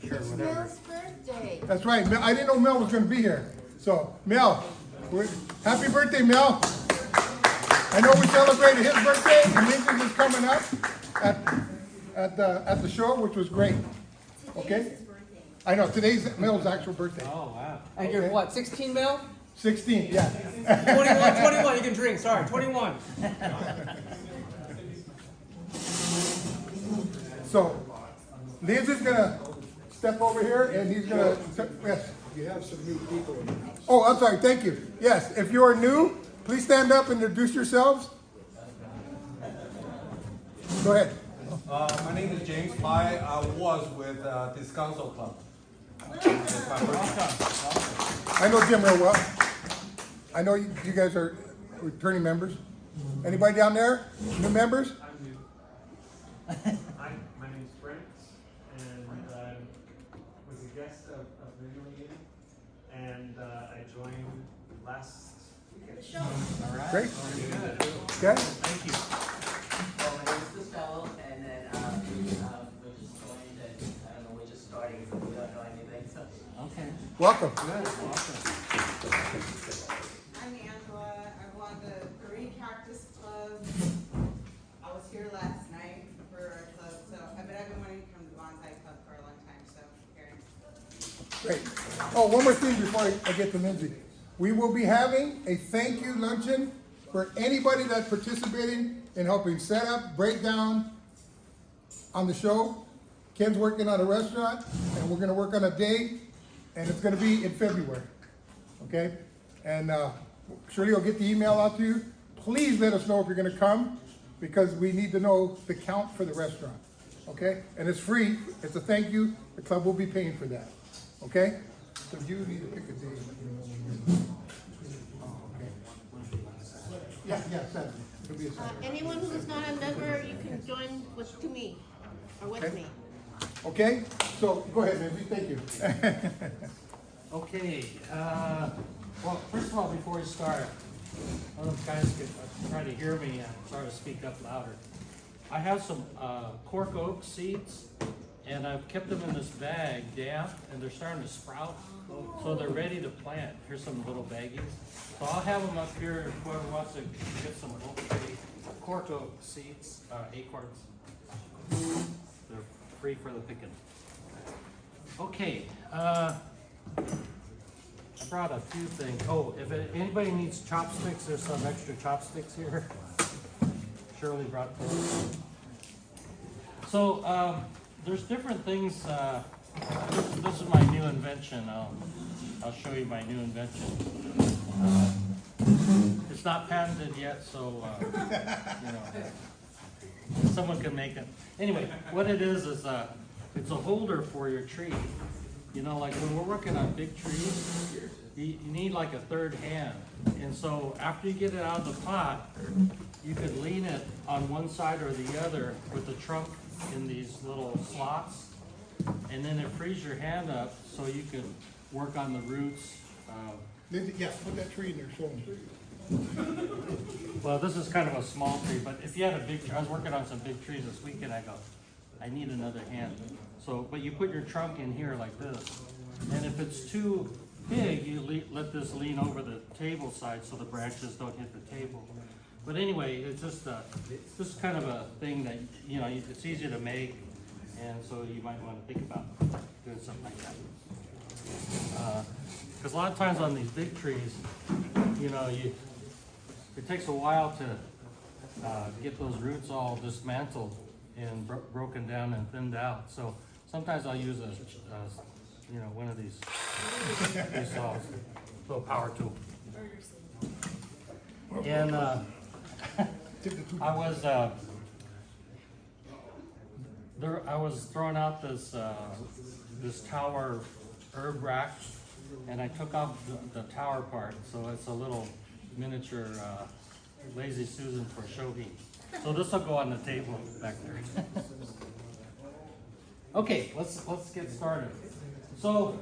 It's Mel's birthday. That's right. I didn't know Mel was going to be here. So, Mel, happy birthday, Mel. I know we celebrated his birthday, and Lindsay's is coming up at the show, which was great. Okay? Today's his birthday. I know, today's Mel's actual birthday. Oh, wow. And you're what, 16 mil? 16, yeah. 21, you can drink, sorry, 21. So, Lindsay's going to step over here, and he's going to, yes. You have some new people in the house. Oh, I'm sorry, thank you. Yes, if you are new, please stand up and introduce yourselves. Go ahead. My name is James. I was with this council club. It's my birthday. I know Jim real well. I know you guys are returning members. Anybody down there? New members? My name is Brent, and I was a guest of the new meeting, and I joined last weekend. All right. Great. Very good. Okay. Thank you. Well, my name is Costello, and then we're just going to, I don't know, we're just starting, so we don't know anything, so. Okay. Welcome. Good. Awesome. I'm Angela. I belong to Korean Cactus Club. I was here last night for our club, so I've been wanting to come to the Bonsai Club for a long time, so here. Great. Oh, one more thing before I get to Lindsay. We will be having a thank you luncheon for anybody that's participating in helping set up, break down on the show. Ken's working on a restaurant, and we're going to work on a day, and it's going to be in February. Okay? And Shirley will get the email out to you. Please let us know if you're going to come, because we need to know the count for the restaurant. Okay? And it's free. It's a thank you. The club will be paying for that. Okay? So you need to pick a day. Oh, okay. Yeah, Saturday. It'll be a Saturday. Anyone who is not a member, you can join to me, or with Okay. me. Okay? So go ahead, Lindsay. Thank you. Okay. Well, first of all, before we start, one of the guys could try to hear me and try to speak up louder. I have some cork oak seeds, and I've kept them in this bag damp, and they're starting to sprout, so they're ready to plant. Here's some little baggies. So I'll have them up here if whoever wants to get some cork oak seeds, acorns. They're free for the picking. Okay, I brought a few things. Oh, if anybody needs chopsticks, there's some extra chopsticks here. Shirley brought those. So, there's different things. This is my new invention. I'll show you my new invention. It's not patented yet, so you know, someone can make it. Anyway, what it is it's a holder for your tree. You know, like when we're working on big trees, you need like a third hand. And so after you get it out of the pot, you could lean it on one side or the other with the trunk in these little slots. And then it frees your hand up so you can work on the roots. Lindsay, yeah, put that tree in there, show them. Well, this is kind of a small tree, but if you had a big, I was working on some big trees this weekend, I go, I need another hand. So, but you put your trunk in here like this. And if it's too big, you let this lean over the table side so the branches don't hit the table. But anyway, it's just kind of a thing that, you know, it's easy to make. And so you might want to think about doing something like that. Because a lot of times on these big trees, you know, it takes a while to get those roots all dismantled and broken down and thinned out. So sometimes I'll use you know, one of these saws, little power tool. And I was throwing out this tower herb rack, and I took off the tower part, so it's a little miniature Lazy Susan for Shogi. So this will go on the table back there. Okay, let's get started. So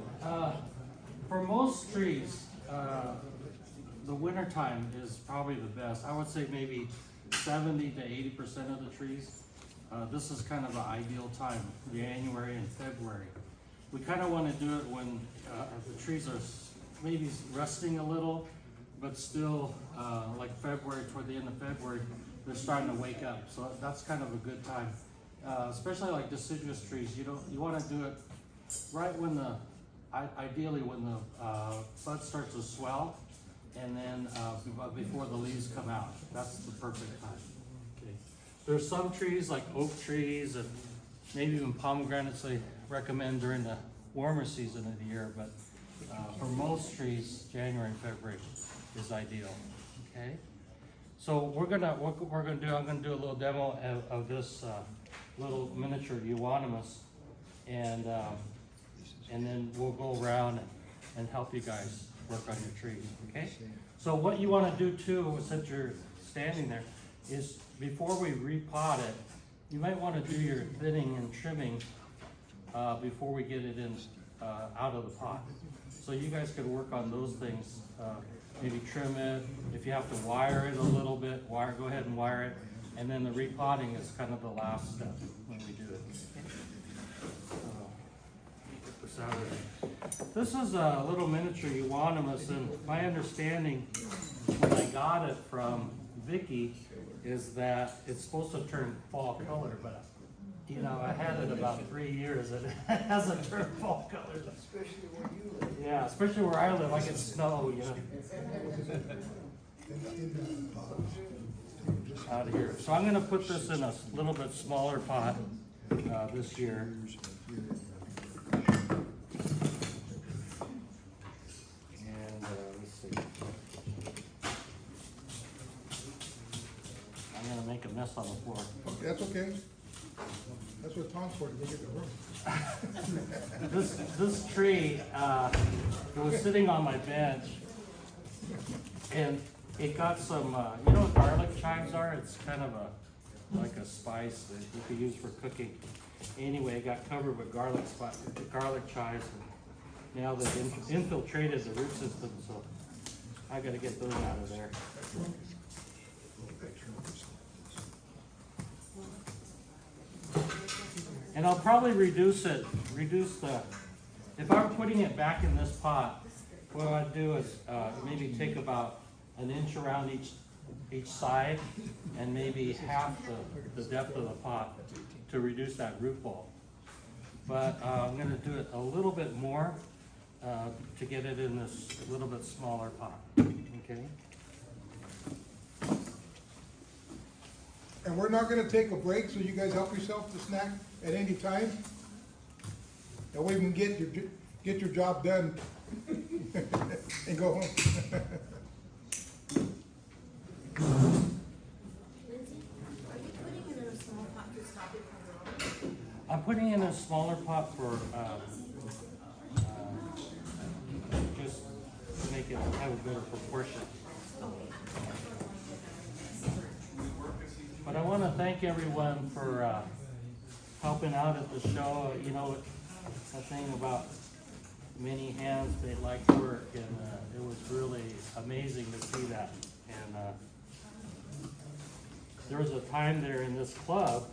for most trees, the winter time is probably the best. I would say maybe 70 to 80% of the trees. this is kind of an ideal time, January and February. We kind of want to do it when the trees are maybe rusting a little, but still, like February, toward the end of February, they're starting to wake up. So that's kind of a good time, especially like deciduous trees. You want to do it right when ideally when the bud starts to swell, and then before the leaves come out. That's the perfect time. Okay. There's some trees like oak trees and maybe even pomegranates they recommend during the warmer season of the year, but for most trees, January and February is ideal. Okay. So what we're gonna do. I'm gonna do a little demo of this little miniature euonymus, and then we'll go around and help you guys work on your trees, okay? So what you wanna do too, since you're standing there, is before we repot it, you might wanna do your thinning and trimming before we get it in, out of the pot. So you guys could work on those things, maybe trim it. If you have to wire it a little bit, go ahead and wire it. And then the repotting is kind of the last step when we do it. Get this out of there. This is a little miniature euonymus, and my understanding when I got it from Vicky is that it's supposed to turn fall color, but you know, I had it about 3 years and it hasn't turned fall color. Especially where you live. Yeah, especially where I live, like it's snow, you know. Out of here. So I'm gonna put this in a little bit smaller pot this year. And let's see. I'm gonna make a mess on the floor. That's okay. That's what Tom's for, to go get the room. This tree, it was sitting on my bench, and it got some, you know what garlic chives are? It's kind of like a spice that you could use for cooking. Anyway, it got covered with garlic chives, and now they've infiltrated the root system, so I gotta get those out of there. And I'll probably reduce the, if I were putting it back in this pot, what I'd do is maybe take about an inch around each side and maybe half the depth of the pot to reduce that root ball. But I'm gonna do it a little bit more to get it in this little bit smaller pot, okay? And we're not gonna take a break, so you guys help yourself to snack at any time. That way we can get your job done and go home. Lindsay, are you putting it in a small pot to stop it from growing? I'm putting in a smaller pot for just to make it have a better proportion. But I want to thank everyone for helping out at the show. You know, the thing about many hands, they like work, and it was really amazing to see that. And there was a time there in this club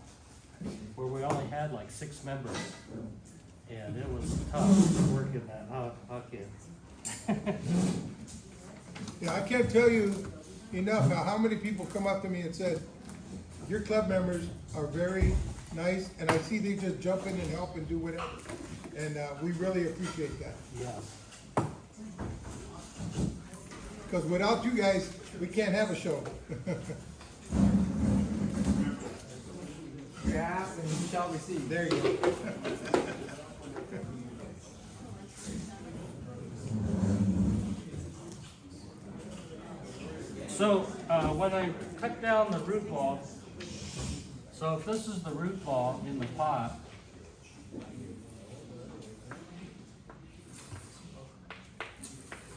where we only had like 6 members, and it was tough working that huck in. Yeah, I can't tell you enough how many people come up to me and said, your club members are very nice, and I see they just jump in and help and do whatever. And we really appreciate that. Yes. Because without you guys, we can't have a show. You ask and you shall receive. There you go. So when I cut down the root ball, so if this is the root ball in the pot,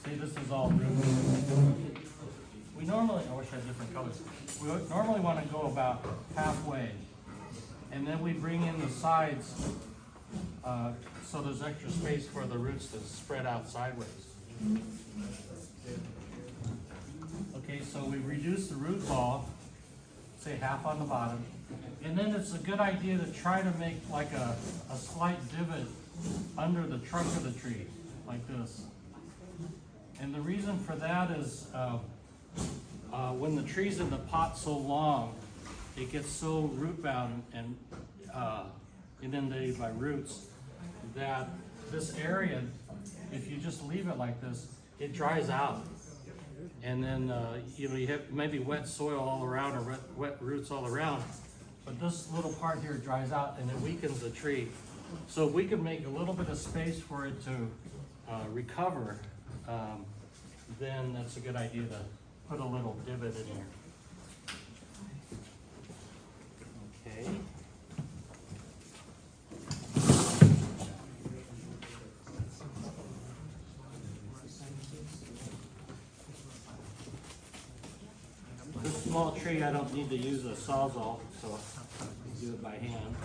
see, this is all root. We normally, I wish I had different colors. We normally want to go about halfway, and then we bring in the sides so there's extra space for the roots to spread out sideways. Okay, so we reduce the root ball, say half on the bottom, And then it's a good idea to try to make like a slight divot under the trunk of the tree, like this. And the reason for that is when the tree's in the pot so long, it gets so root bound and inundated by roots that this area, if you just leave it like this, it dries out. And then you have maybe wet soil all around or wet roots all around, but this little part here dries out and it weakens the tree. So if we could make a little bit of space for it to recover, then that's a good idea to put a little divot in here. Okay. This small tree, I don't need to use a sawzall, so I do it by hand.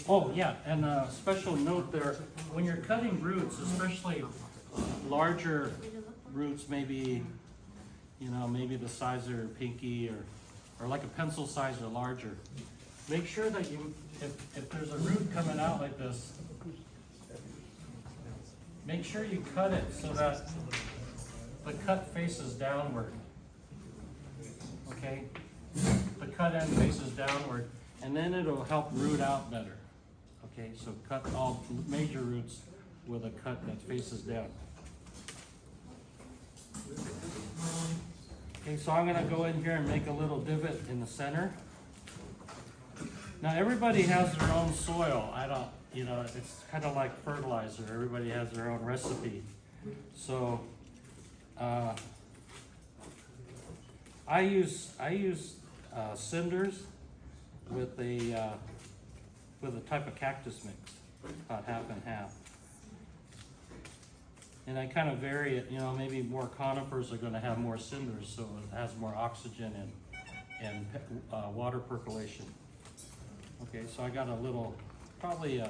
Oh, yeah, and a special note there, when you're cutting roots, especially larger roots, maybe, maybe the size of your pinky or like a pencil size or larger, make sure that if there's a root coming out like this, make sure you cut it so that the cut faces downward. Okay? The cut end faces downward, and then it'll help root out better. Okay, so cut all major roots with a cut that faces down. Okay, so I'm gonna go in here and make a little divot in the center. Now everybody has their own soil. It's kind of like fertilizer. Everybody has their own recipe. So I use cinders with a type of cactus mix, about half and half. And I kind of vary it, maybe more conifers are gonna have more cinders, so it has more oxygen and water percolation. Okay, so I got a little, probably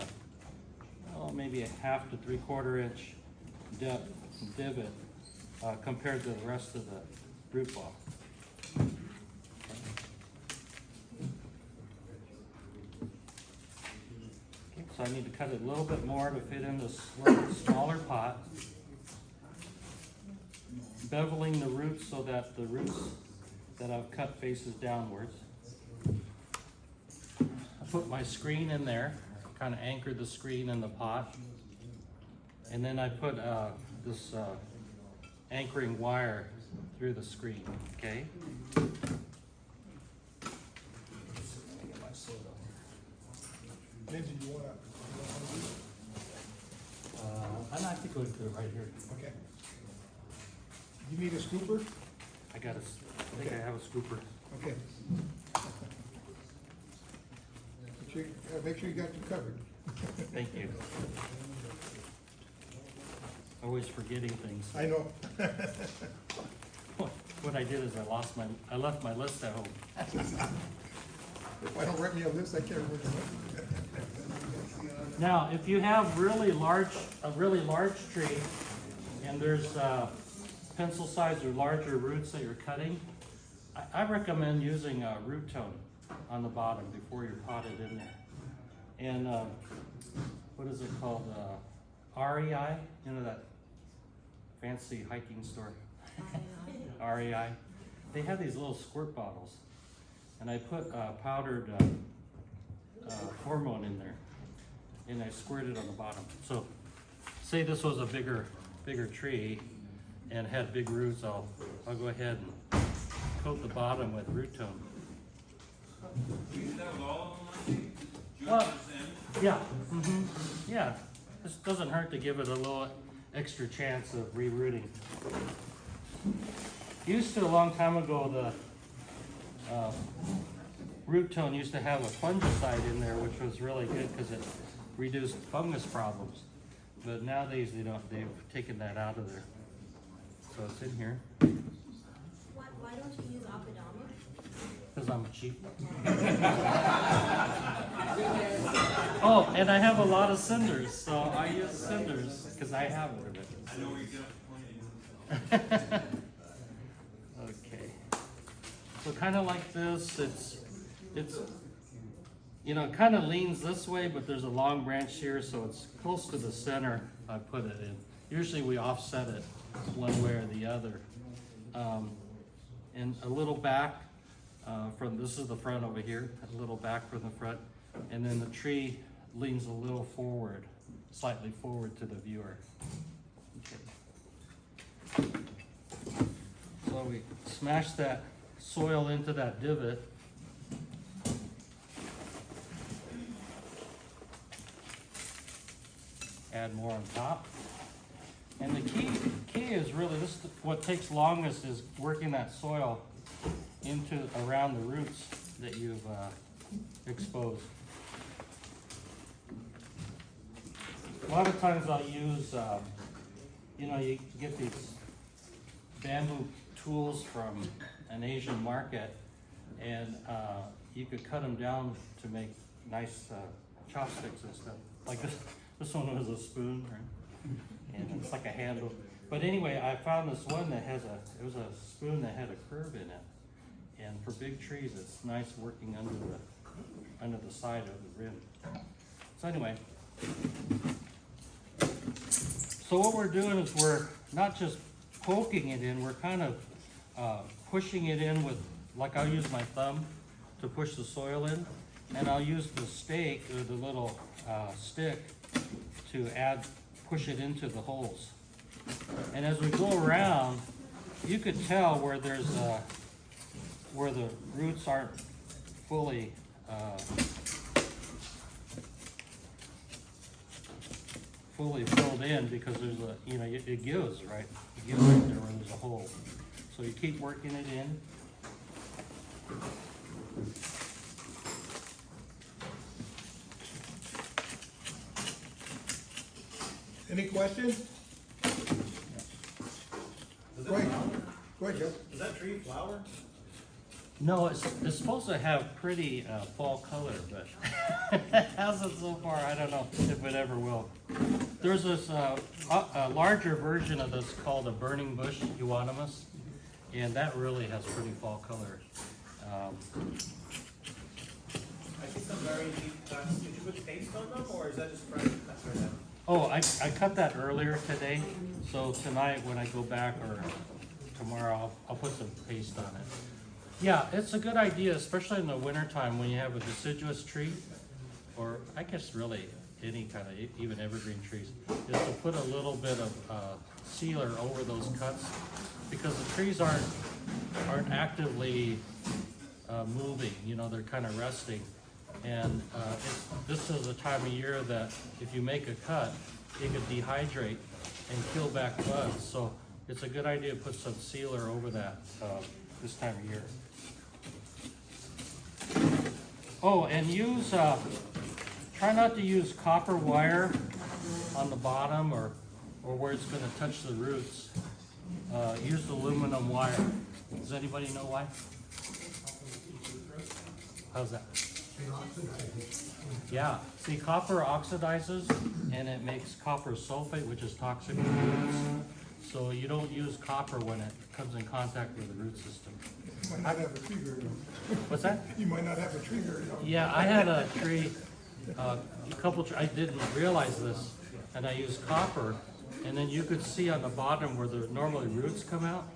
maybe a 1/2 to 3/4 inch depth divot compared to the rest of the root ball. So I need to cut it a little bit more to fit in this little smaller pot. Beveling the roots so that the roots that I've cut faces downwards. I put my screen in there, kind of anchor the screen in the pot. And then I put this anchoring wire through the screen, okay? Lindsay, you wanna? I think we'll do it right here. Okay. You need a scooper? I think I have a scooper. Okay. Make sure you got you covered. Thank you. Always forgetting things. I know. What I did is I left my list at home. If I don't write me a list, I can't remember. Now, if you have a really large tree, and there's pencil size or larger roots that you're cutting, I recommend using a root tone on the bottom before you're potted in there. And what is it called? REI? That fancy hiking store. REI. They have these little squirt bottles, and I put powdered hormone in there, and I squirt it on the bottom. So, say this was a bigger tree and had big roots, I'll go ahead and coat the bottom with root tone. Do you use that with all of them, Lindsay? Yeah. Yeah. This doesn't hurt to give it a little extra chance of rerooting. Used to, a long time ago, the root tone used to have a fungicide in there, which was really good because it reduced fungus problems. But nowadays they've taken that out of there. So it's in here. Why don't you use Apadama? Because I'm cheap. Oh, and I have a lot of cinders, so I use cinders because I have it. I know where you get plenty. Okay. So kind of like this, it's, you know, it kind of leans this way, but there's a long branch here, so it's close to the center. I put it in. Usually we offset it one way or the other. And a little back from, this is the front over here, a little back from the front. And then the tree leans a little forward, slightly forward to the viewer. Okay. So we smash that soil into that divot. Add more on top. And the key is really, this is what takes longest is working that soil into around the roots that you've exposed. A lot of times I'll use, you know, you get these bamboo tools from an Asian market, and you could cut them down to make nice chopsticks and stuff. Like this one was a spoon, right? And it's like a handle. But anyway, I found this one that has it was a spoon that had a curve in it. And for big trees, it's nice working under the side of the rim. So anyway, so what we're doing is we're not just poking it in, we're kind of pushing it in with, like I'll use my thumb to push the soil in, and I'll use the stake or the little stick to push it into the holes. And as we go around, you could tell where there's where the roots aren't fully filled in, because there's a, you know, it gives, right? It gives right there where there's a hole. So you keep working it in. Any questions? Go ahead. Go ahead, Joe. Does that tree flower? No, it's supposed to have pretty fall color, but it hasn't so far. I don't know if it ever will. There's this a larger version of this called a burning bush euonymus, and that really has pretty fall color. I see some very deep cuts. Did you put paste on them, or is that just fresh? That's right. Oh, I cut that earlier today, so tonight when I go back, or tomorrow, I'll put some paste on it. Yeah, it's a good idea, especially in the wintertime when you have a deciduous tree, or I guess really any kind of, even evergreen trees, is to put a little bit of sealer over those cuts, because the trees aren't actively moving, you know, they're kind of resting. And this is a time of year that if you make a cut, it could dehydrate and kill back bugs. So it's a good idea to put some sealer over that this time of year. Oh, and use, try not to use copper wire on the bottom or where it's going to touch the roots. Use aluminum wire. Does anybody know why? How's that? Yeah, see, copper oxidizes and it makes copper sulfate, which is toxic to roots. So you don't use copper when it comes in contact with the root system. You might not have a tree very long. What's that? You might not have a tree very long. Yeah, I had a tree, I didn't realize this, and I used copper, and then you could see on the bottom where the normally roots come out,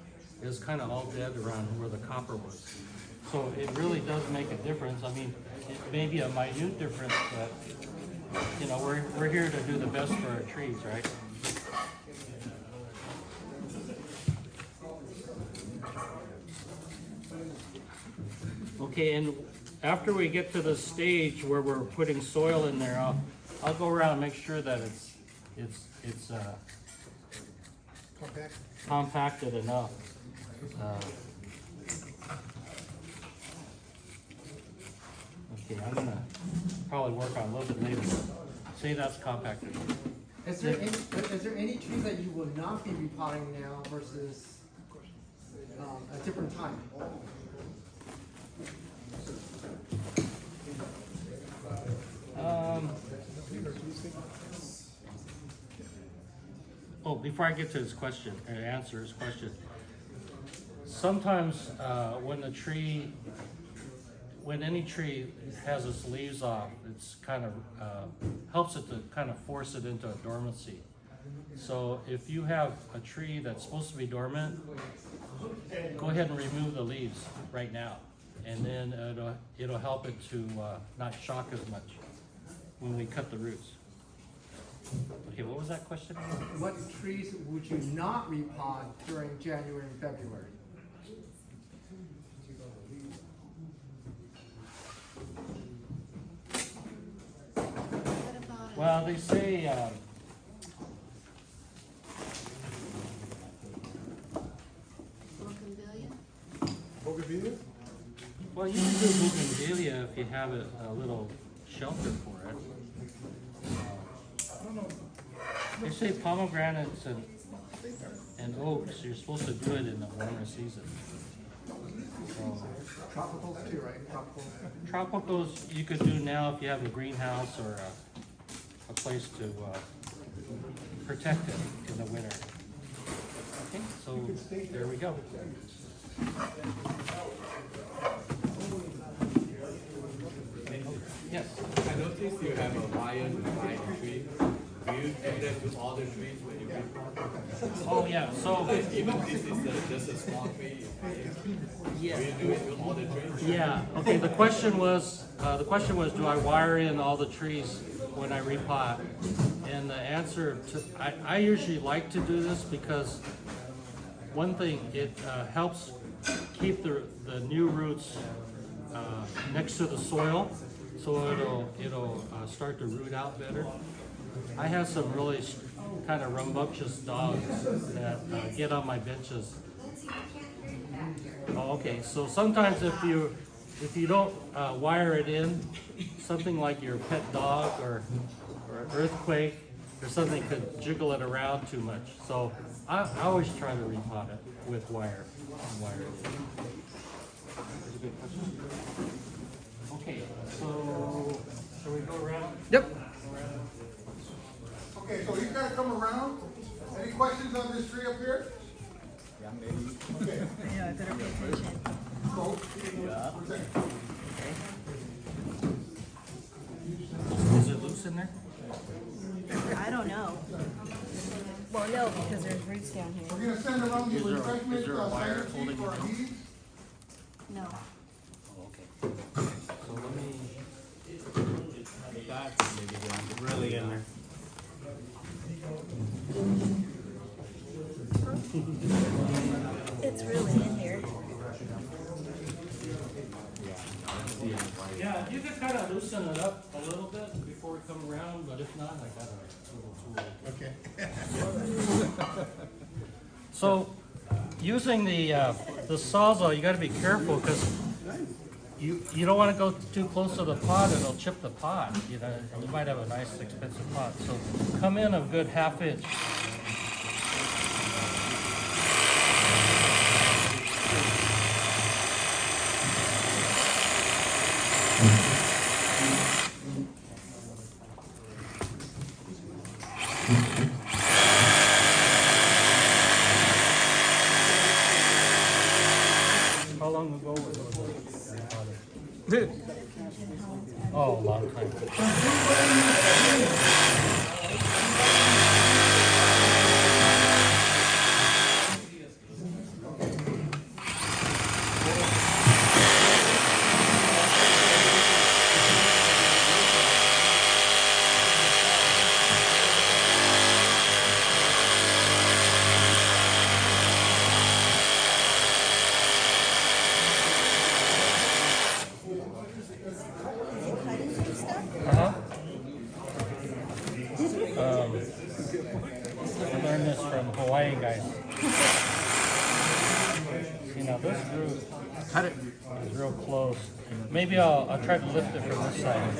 is kind of all dead around where the copper was. So it really does make a difference. I mean, it may be a minute difference, but you know, we're here to do the best for our trees, right? Okay, and after we get to the stage where we're putting soil in there, I'll go around and make sure that it's compacted enough. Okay, I'm gonna probably work on a little bit later. Say that's compacted. Is there any trees that you will not be repotting now versus a different time? Oh, before I get to his question, or answer his question, sometimes when any tree has its leaves off, it's kind of helps it to kind of force it into a dormancy. So if you have a tree that's supposed to be dormant, go ahead and remove the leaves right now, and then it'll help it to not shock as much when we cut the roots. Okay, what was that question again? What trees would you not repot during January and February? What about Well, they say bougainvillea? Bougainvillea? well, you can do bougainvillea if you have a little shelter for it. They say pomegranates and oaks, you're supposed to do it in the warmer season. So, Tropicals too, right? Tropicals. tropicals you could do now if you have a greenhouse or a place to protect it in the winter. Okay, so there we go. Yes. I noticed you have a wire behind the tree. Do you do that with all the trees when you repot? Oh yeah. So Even this is just a small tree. yeah. Do you do it with all the trees? Yeah. Okay. The question was do I wire in all the trees when I repot? And the answer to I usually like to do this because one thing it helps keep the new roots next to the soil, so it'll start to root out better. I have some really kind of rambunctious dogs that get on my benches. Oh, okay. So sometimes if you don't wire it in, something like your pet dog or an earthquake or something could jiggle it around too much. So I always try to repot it with wire. Wire it in. That's a good question. Okay, so shall we go around? Yep. Okay, so he's gotta come around. Any questions on this tree up here? Okay. I know, I better pay attention. Go. What's that? Is it loose in there? I don't know. Well, no, because there's roots down here. We're gonna send around the refreshments, there a wire sign holding sheet for it our down? meetings. No. Oh, okay. So let me. Really in there. It's really in here. Yeah, you can kind of loosen it up a little bit before we come around, but if not, I got a little tool. Okay. So, using the sawzall, you got to be careful because you don't want to go too close to the pot; it'll chip the pot. You know, and you might have a nice, expensive pot. So, come in a good ½ inch. How long ago was it? Oh, a long time. Uh-huh. I learned this from Hawaiian guys. See, now this root is real close. Maybe I'll try to lift it from this side.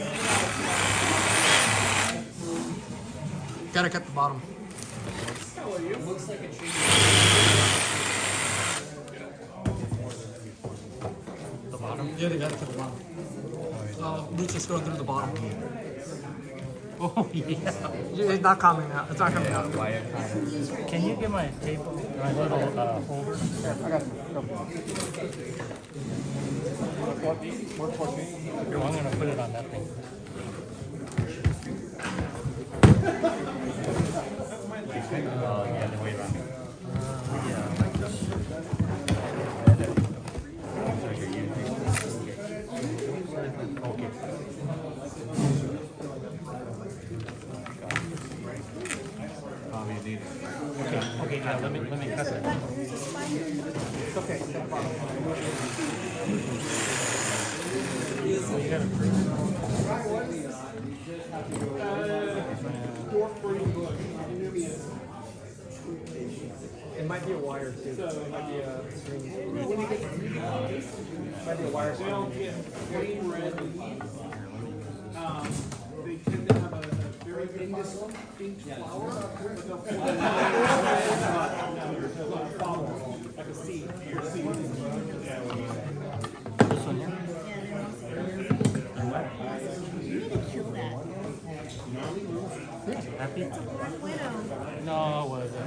Gotta cut the bottom. The bottom. Yeah, they gotta cut the bottom. roots just going through the bottom. Oh, yeah. It's not coming out. It's not coming out. Can you get my tape, my little holder? Yeah, I got you. Go. Here, I'm gonna put it on that thing. Oh, yeah, the way around. Yeah, like this. Okay. Okay, yeah, let me cut it. It's okay. Oh, you gotta prune It might be a wire too. It might be a string. Might be a wire string. Plain red. They tend to have a very indistinct flower, but they'll form like a seed. this one here. You need to kill that. Happy? Widow. No, it wasn't.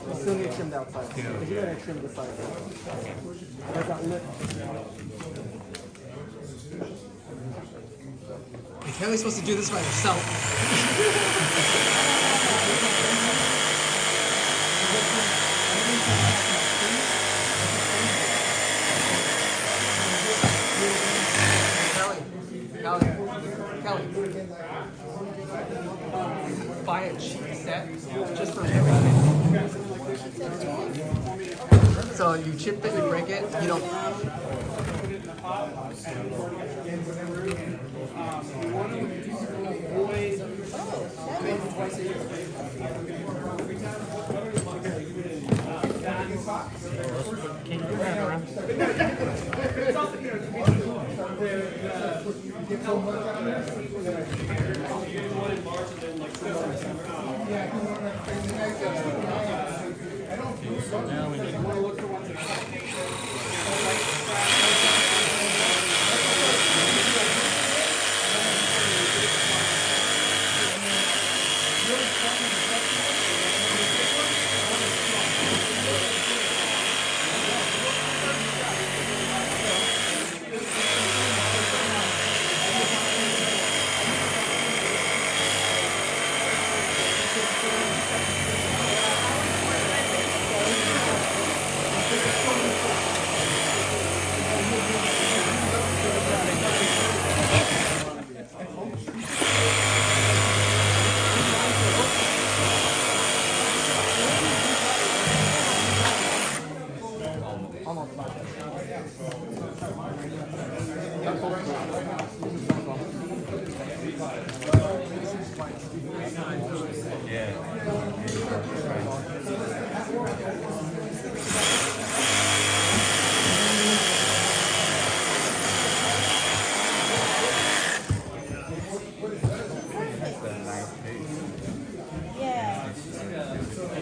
You still need to trim the outside. Because you gotta trim the side. There's that lip. Hey, Kelly's supposed to do this by herself. Kelly. Buy a cheap set just for everything. So you chip it, you break it, you don't. Can you turn around? Now we need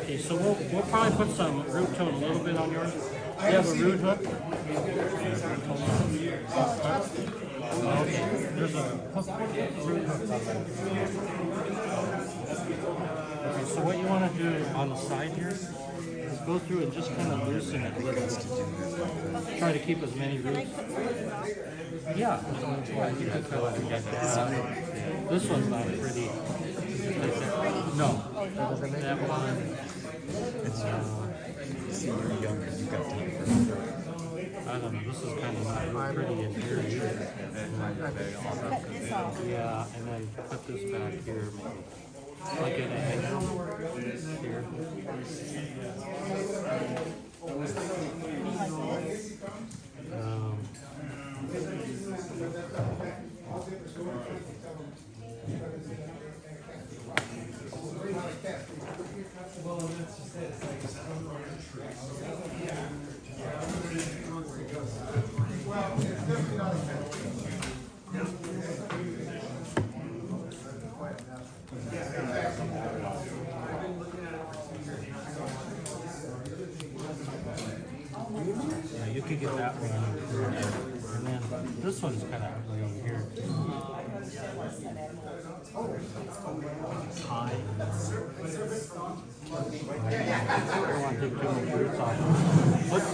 Okay, so we'll probably put some root tone a little bit on yours. Do you have a root hook? Okay, there's a hook, root hook on there. Okay, so what you want to do on the side here is go through and just kind of loosen it a little bit. Try to keep as many roots. Yeah, you can fill it like that. This one's not pretty. No. That one. See, you're younger, you got time for I don't know, this is kind of not pretty in here. Cut this off. Yeah, and then put this back here, maybe. Like at an angle here. could get that one. And then this one's kind of ugly over here. High. I don't want to take too many roots off. What's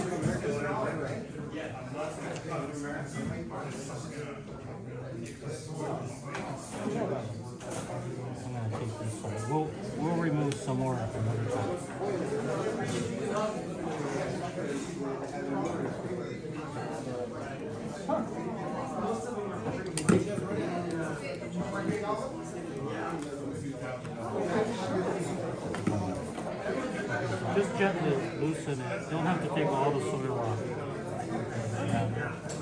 I'm gonna take this one. We'll remove some more another time. Just gently loosen it. Don't have to take all the soil off.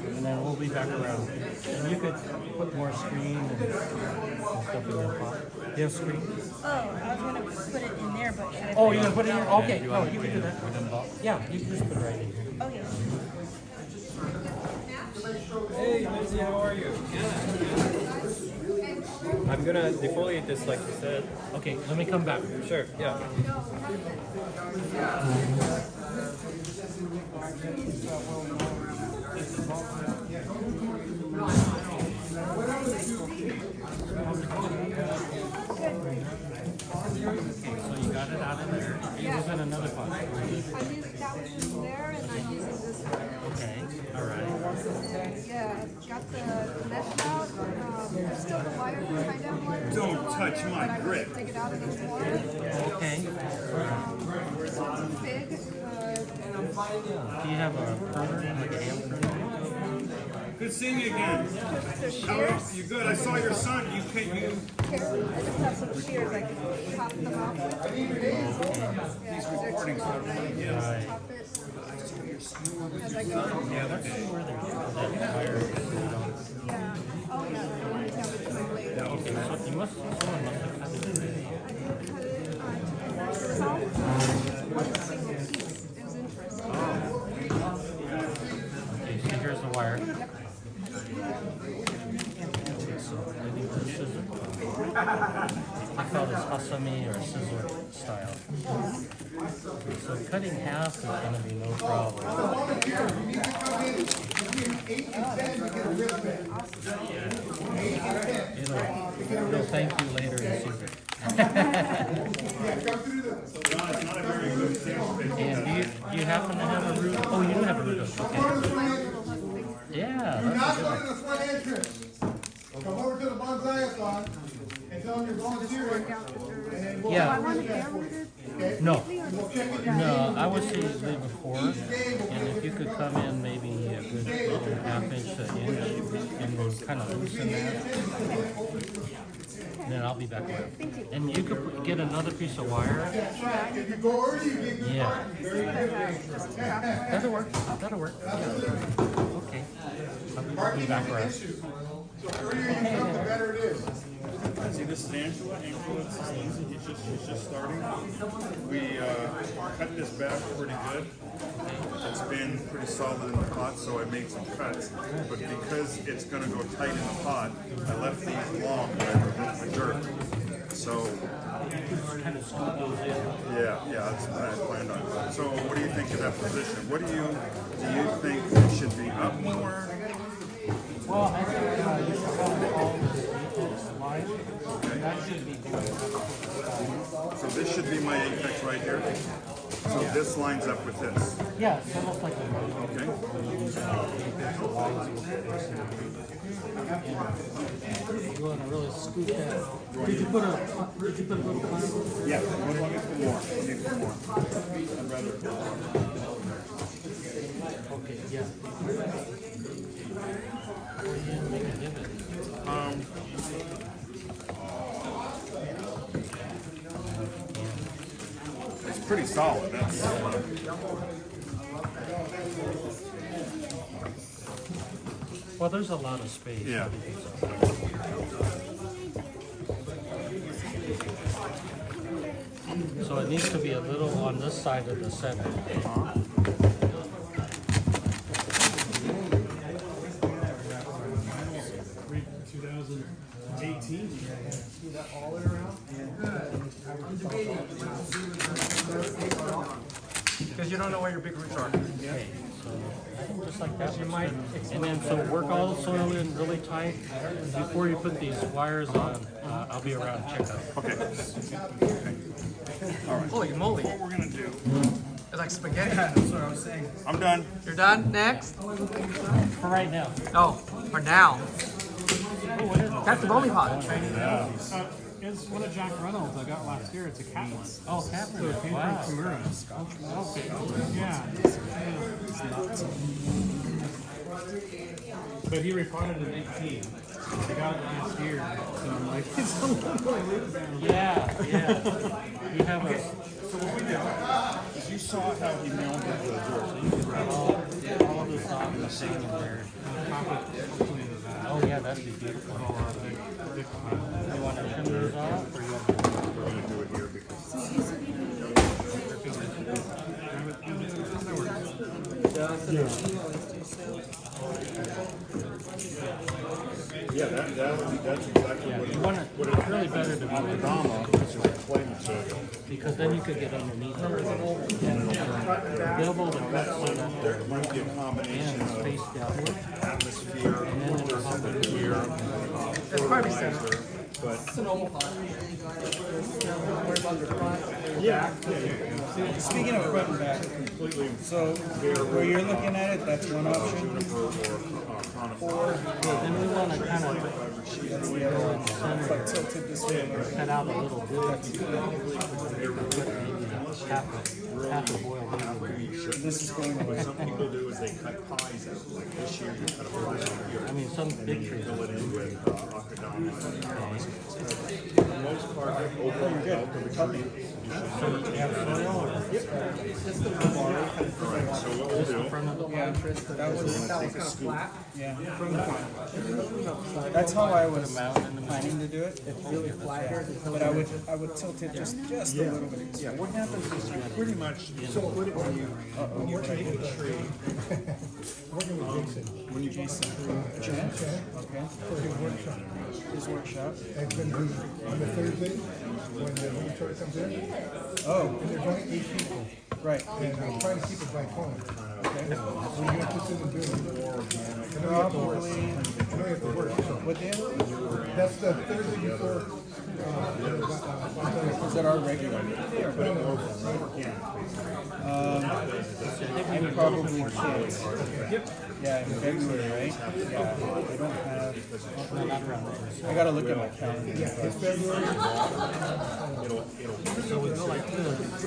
And then we'll be back around. And you could put more screen and stuff in your pot. Do you have screen? Oh, I was gonna put it in there, but should I? Oh, you're gonna put it in here? Okay, no, you can do that. Yeah, you can just put it right in here. Okay. Hey, Lindsay, how are you? I'm gonna defoliate this like you said. Okay, let me come back. Sure, yeah. Okay, so you got it out of there. It was in another pot. I used that was in there, and I'm using this one. Okay, all right. Yeah, got the mesh out. There's still the wire, the tie down wire. Don't touch my grip. Take it out of this water. Okay. This one's big. Do you have a pruner, like a hand pruner? Good seeing you again. How are you? Good. I saw your son. You Here, I just have some shears. I can pop them off. He's reporting, so I don't want to get Right. Pop it as I go. Yeah, let's see where there's that wire. Yeah. Oh yeah. I want to have it to my blade. Okay, so you must, someone must have cut it. I did cut it on salt. One single piece. It was interesting. Okay, so here's the wire. Okay, so I need the scissor. I call this Hasami or scissor style. So cutting half is going to be no problem. Volunteer, you need to come in between 8 and 10 to get a wristband. 8 and 10. It'll thank you later in the season. Yeah, come through the. And do you happen to have a root? Oh, you do have a root hook. Okay. Yeah, Do that's not a go good to the front entrance. Come over to the bonsai-a-thon and tell them you're volunteering. And then we'll Yeah. have a wristband for you. Okay? No, We'll check it. no, I would say leave before. And if you could come in maybe a good half inch to inch and then kind of loosen that. Then I'll be back around. And you could get another piece of wire. If you go early, you get good Yeah. parking. Very good. That'll work. That'll work. Okay. I'll be back around. So the earlier you come, the better it is. See, this is Angela. Angela, this is Lindsay. He's just starting. We cut this back pretty good. It's been pretty solid in the pot, so I made some cuts. But because it's going to go tight in the pot, I left these long when I removed the dirt. So, Kind of scoop those in. yeah, that's what I planned on. So, what do you think of that position? Do you think it should be up more? Well, I think you should have all this line. That should be going up. So this should be my apex right here. So this lines up with this. Yeah, it's almost like a Okay. You want to really scoop that. Did you put a little plant? Yeah, let me put more. Let me put more. I'd rather. Okay, yeah. What do you make a divot? It's pretty solid. That's. Well, there's a lot of space. Yeah. So it needs to be a little on this side of the center. 2018. Because you don't know where your big roots are. Okay, I think just like that. You might. And then so work all the soil in really tight before you put these wires on. I'll be around to check out. Okay. Holy moly. What we're gonna do? It's like spaghetti. That's what I was saying. I'm done. You're done? Next? For right now. Oh, for now. That's the bowling pot. It's one of Jack Reynolds I got last year. It's a cat one. Oh, Catherine. Wow. Okay. Yeah. But he repotted in 18. I got it last year, so I'm like, it's a long way down. Yeah, yeah. You have a. So what we did is you saw how he mounted the door. So you can grab All of this off the same in there. Oh yeah, that'd be beautiful. You want to trim those off, or you want to? We're gonna do it here because yeah, that's exactly Yeah, what you want to. what It's really better to be with Dama, which is a clay material. because then you could get underneath it and be able to put one up there There might be a combination and of space downward. atmosphere, And then it'll help it here, That's probably center. fertilizer, but It's an oval pot. yeah, Speaking of front and back, completely so where you're looking at it, that's one option. juniper or conifer. Then we want to kind of go in the center, Tilted this way. cut out a little bit. Put maybe half a boiled egg. This is going away. Some people do is they cut pies out. Like this year, you cut a pie out. I mean, some big trees. Fill it in with akadama. For the most part, open the bulk of the cupping. So you have soil or? Right, so what we'll do, Front of the Yeah, that was, take a scoop. yeah. That's how I was mountain in the planning to do it. It's really flat here, but I would tilt it just a little bit. Yeah, what happens is you pretty much, so when you take a tree, when you Jason. Okay. For his workshop. His workshop. It's gonna be on the Thursday when the inventory comes in. Oh, And there's only 8 people. right. And I'm trying to keep it by phone. Okay. Were you interested in doing it? Probably. I know you have to work, so. What day? That's the Thursday before, Is that our regular? I probably can't. Yeah, in February, right? Yeah, I don't have. I gotta look at my calendar. it's February. So we go like this,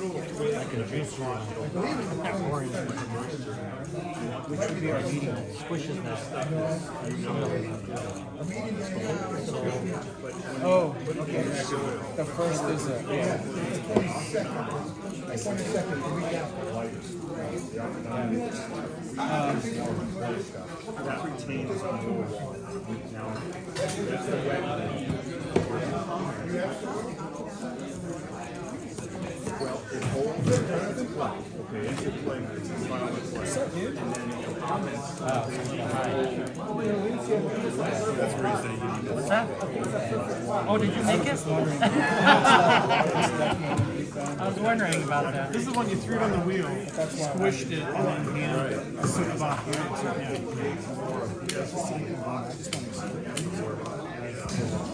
like a juice one. Orange. Which would be our meeting? Squishes that. Oh, okay. The first is a, yeah. 22nd, the week after. that retains more. Now, that's the wet. Well, it holds the play. Okay, it's a play, it's a style of play. And then it comments. That's the reason you need What's that? Oh, did you make it? I was wondering about that. This is when you threw it on the wheel, squished it, and then hand sort of off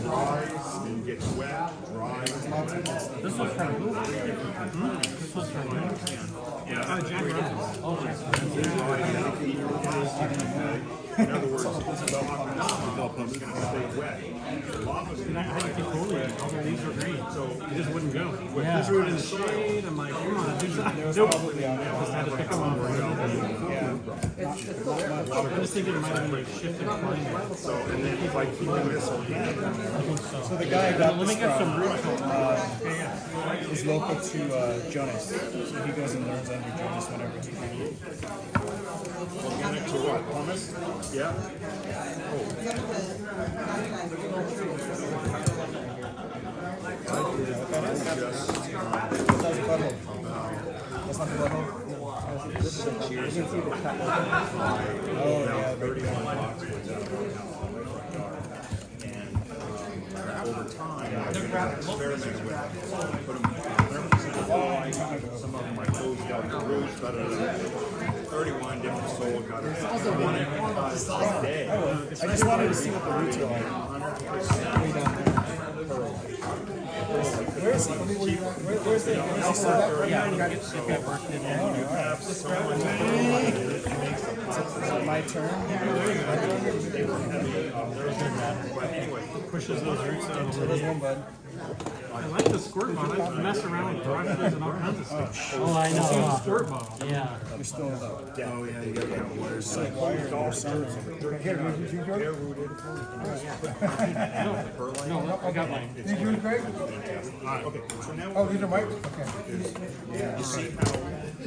dries and gets wet, dries. This was from who? This was from who? Yeah. Jack Reynolds. Oh, yes. In other words, it's about pump's going to stay wet. Lava's going to I had to defoliate, all the leaves were green, so it just wouldn't go. Yeah. I threw it in the shade, I'm like, come on, do that. Nope. Just had to pick them up. I'm just thinking it might have been shifted climate. So, and then if I keep this organic, So the guy I got Let me this get some from root. is local to Jonas, so he goes and learns under Jonas whenever he can. organic to what? Hummus? Yeah? That's butthole. That's not the butthole? 6 years ago. Oh, yeah. 31 box was out of my house. And over time, I've experimented with it. Put them 100% white, some of them I closed out the roots, 31 different soil gutters. One every 5 day. I just wanted to see what the roots are like. Where's he? Where's the? Yeah, you got work in there. You have so much. Is it my turn? Pushes those roots out of the There's way. one bud. I like the squirt bottle. I mess around with brushes and all kinds of stuff. Oh, I know. Squirt bottle. Yeah. You're still in the. Oh yeah, you got that water. It's like wire or something. Here, you enjoy it? No, I got mine. Did you, Greg? Okay, so now Oh, these are mine? Okay. you see how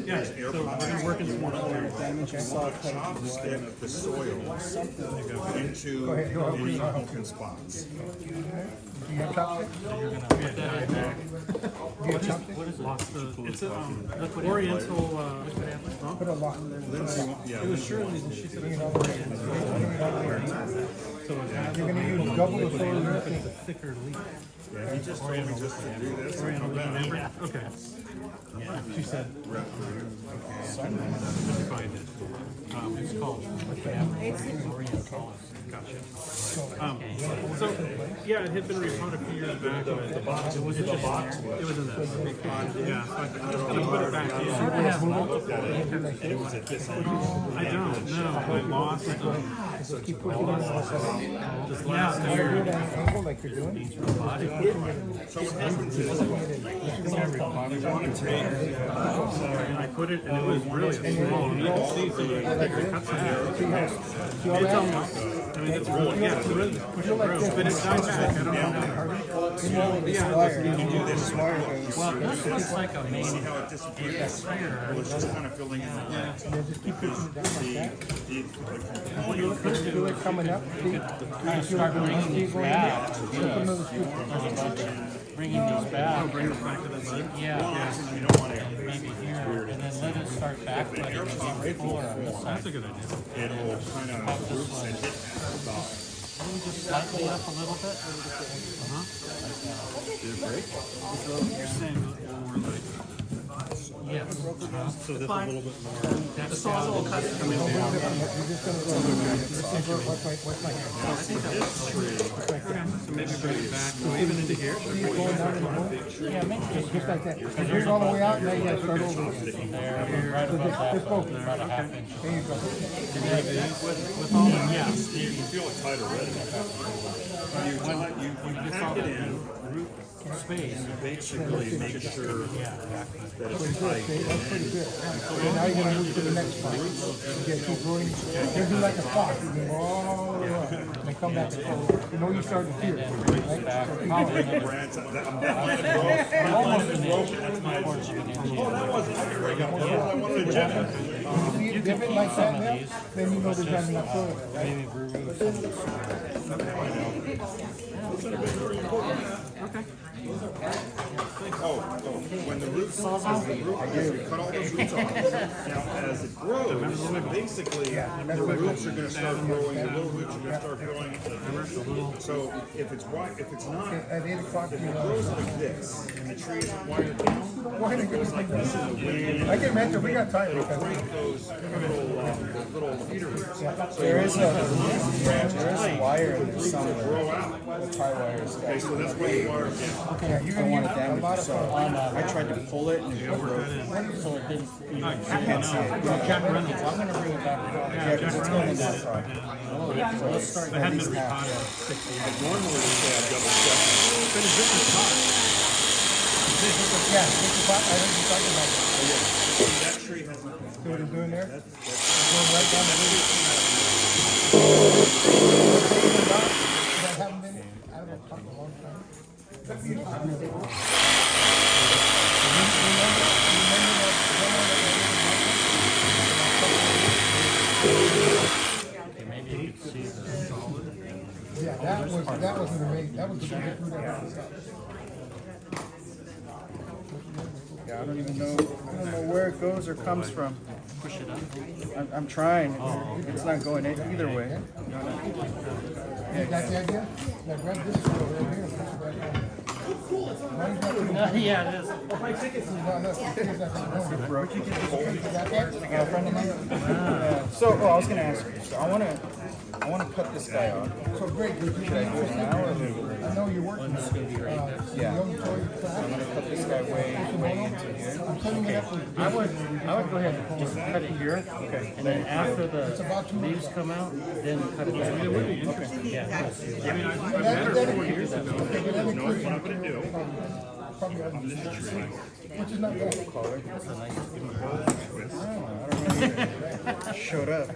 Yeah, so we're gonna work in some more. chopstick the soil into any open spots. Do you have chopsticks? Lost the, it's a Oriental, Put a lot. it was Shirley's and she said it's so it has You're gonna use double the soil you're a thicker leaf. Yeah, he just told me just to do this. Oriental leaf, remember? Okay. She said, find it. It's called Oriental. Gotcha. So, yeah, it had been repotted a few years back. It was in this. Yeah, so I'm just going to put it back in. I don't know. I lost Keep pushing it. this last year. Do that angle like you're doing. So what happens is And I put it, and it was really small. And you can see some of the cuts in there. It's almost, I mean, it's really, yeah, it's really pushing through. But it's died back. I don't know. You do this wire goes. Well, this looks like a main see how it disappears. Well, it's just kind of filling in the blanks. Just keep pushing it down like that. The Feel it coming up. start bringing these back. Put another scoop. Bringing these back. Bring it back to the bud. Yeah. you don't want to. And maybe here, and then let it start back flooding and get fuller on this side. That's a good idea. It'll kind of groups and hit at the bottom. Just slightly up a little bit. You're saying more like, Yes. so this a little bit more. That's all cut. You're just gonna go. What's my So maybe bring it back, even into here. going down in the hole? Yeah, make it Just like that. If you're all the way out, now you gotta start over again. there, right above that. Just go. About a half inch. There you go. With all the, yeah. You can feel it tight already. When you get all the root space. Basically, make sure that it's tight. That's pretty good. So now you're gonna move to the next spot. You gotta keep rolling. You're do like a fox. You can go all the way up and then come back and forward. You know you started here, right? Brands, I'm Almost an inch. That's my portion of an inch. I wanted to check it. If you dip it like that now, then you know there's not enough soil, right? Maybe brew roots and the When the roots, we cut all those roots off. Now, as it grows, basically, the roots are going to start growing, the little roots are going to start growing. So if it's not, At 8 o'clock, you it know. grows like this, and the tree isn't wired down, Why did it like that? I can imagine, we got time because those little feeder roots. There is a wire in there somewhere. Grow out. The tie wire is Okay, so that's why the wire, yeah, you're I don't gonna want use to a damage lot it, of so soil. I tried to pull it and it broke. so it didn't. You can't see it. Jack Reynolds, I'm gonna bring it back. Yeah, because it's going in that side. So let's start. I hadn't been repotted in 6 years. normally we say I double check. But it's different spots. Yeah, this is what I heard you talking about. That tree has nothing. See what it's doing there? Going right down the root. That haven't been, I don't know, talking a long time. Maybe you could see the solid. Yeah, that was amazing. That was the biggest root I've ever seen. Yeah, I don't know where it goes or comes from. Push it up. I'm trying. It's not going either way. You got the idea? Now grab this soil right here and push it back down. Yeah, it is. No, no, it's not gonna A friend of mine. So, I was gonna ask you. So, I wanna cut this guy off. So great, good. Should I do it now or later? I know you're working. Yeah. I'm gonna cut this guy way into here. I'm setting it up with. I would go ahead and just cut it here. Okay. And then after the leaves come out, then cut it back. Okay. Yeah. I mean, I met her 4 years ago. Okay, but that Knows increases what I'm gonna do. probably which is not bad. Showed up.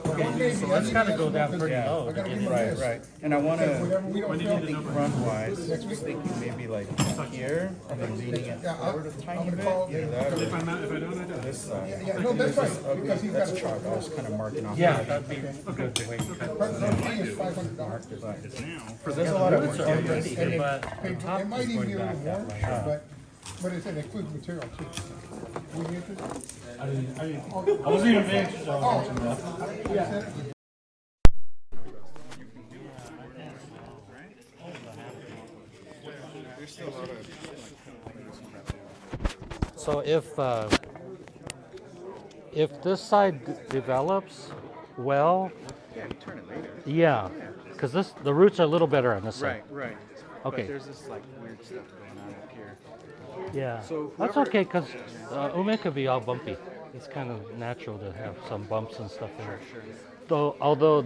Okay, so let's kind of go down pretty low. I gotta give you Right, this. right. And I wanna Whatever we don't feel. think front-wise. I was thinking maybe like here, and then leaning it forward a tiny bit. Either that or If I don't, I don't. this side. Yeah, no, that's right, because he's got That's a chalk. I was kind of marking off. Yeah, that. that'd be good the way you cut it. Present fee is $500. It's now. There's a lot of Roots are already And here, but it the top might is even going be a little back that warm, way. but it includes material too. Were you interested? I wasn't even paying attention. Oh, yeah. So if this side develops well, Yeah, you turn it later. yeah, because the roots are a little better on this side. Right. Okay. But there's this like weird stuff going on up here. Yeah, So that's whoever- okay because ume could be all bumpy. It's kind of natural to have some bumps and stuff in it. Sure. Though, although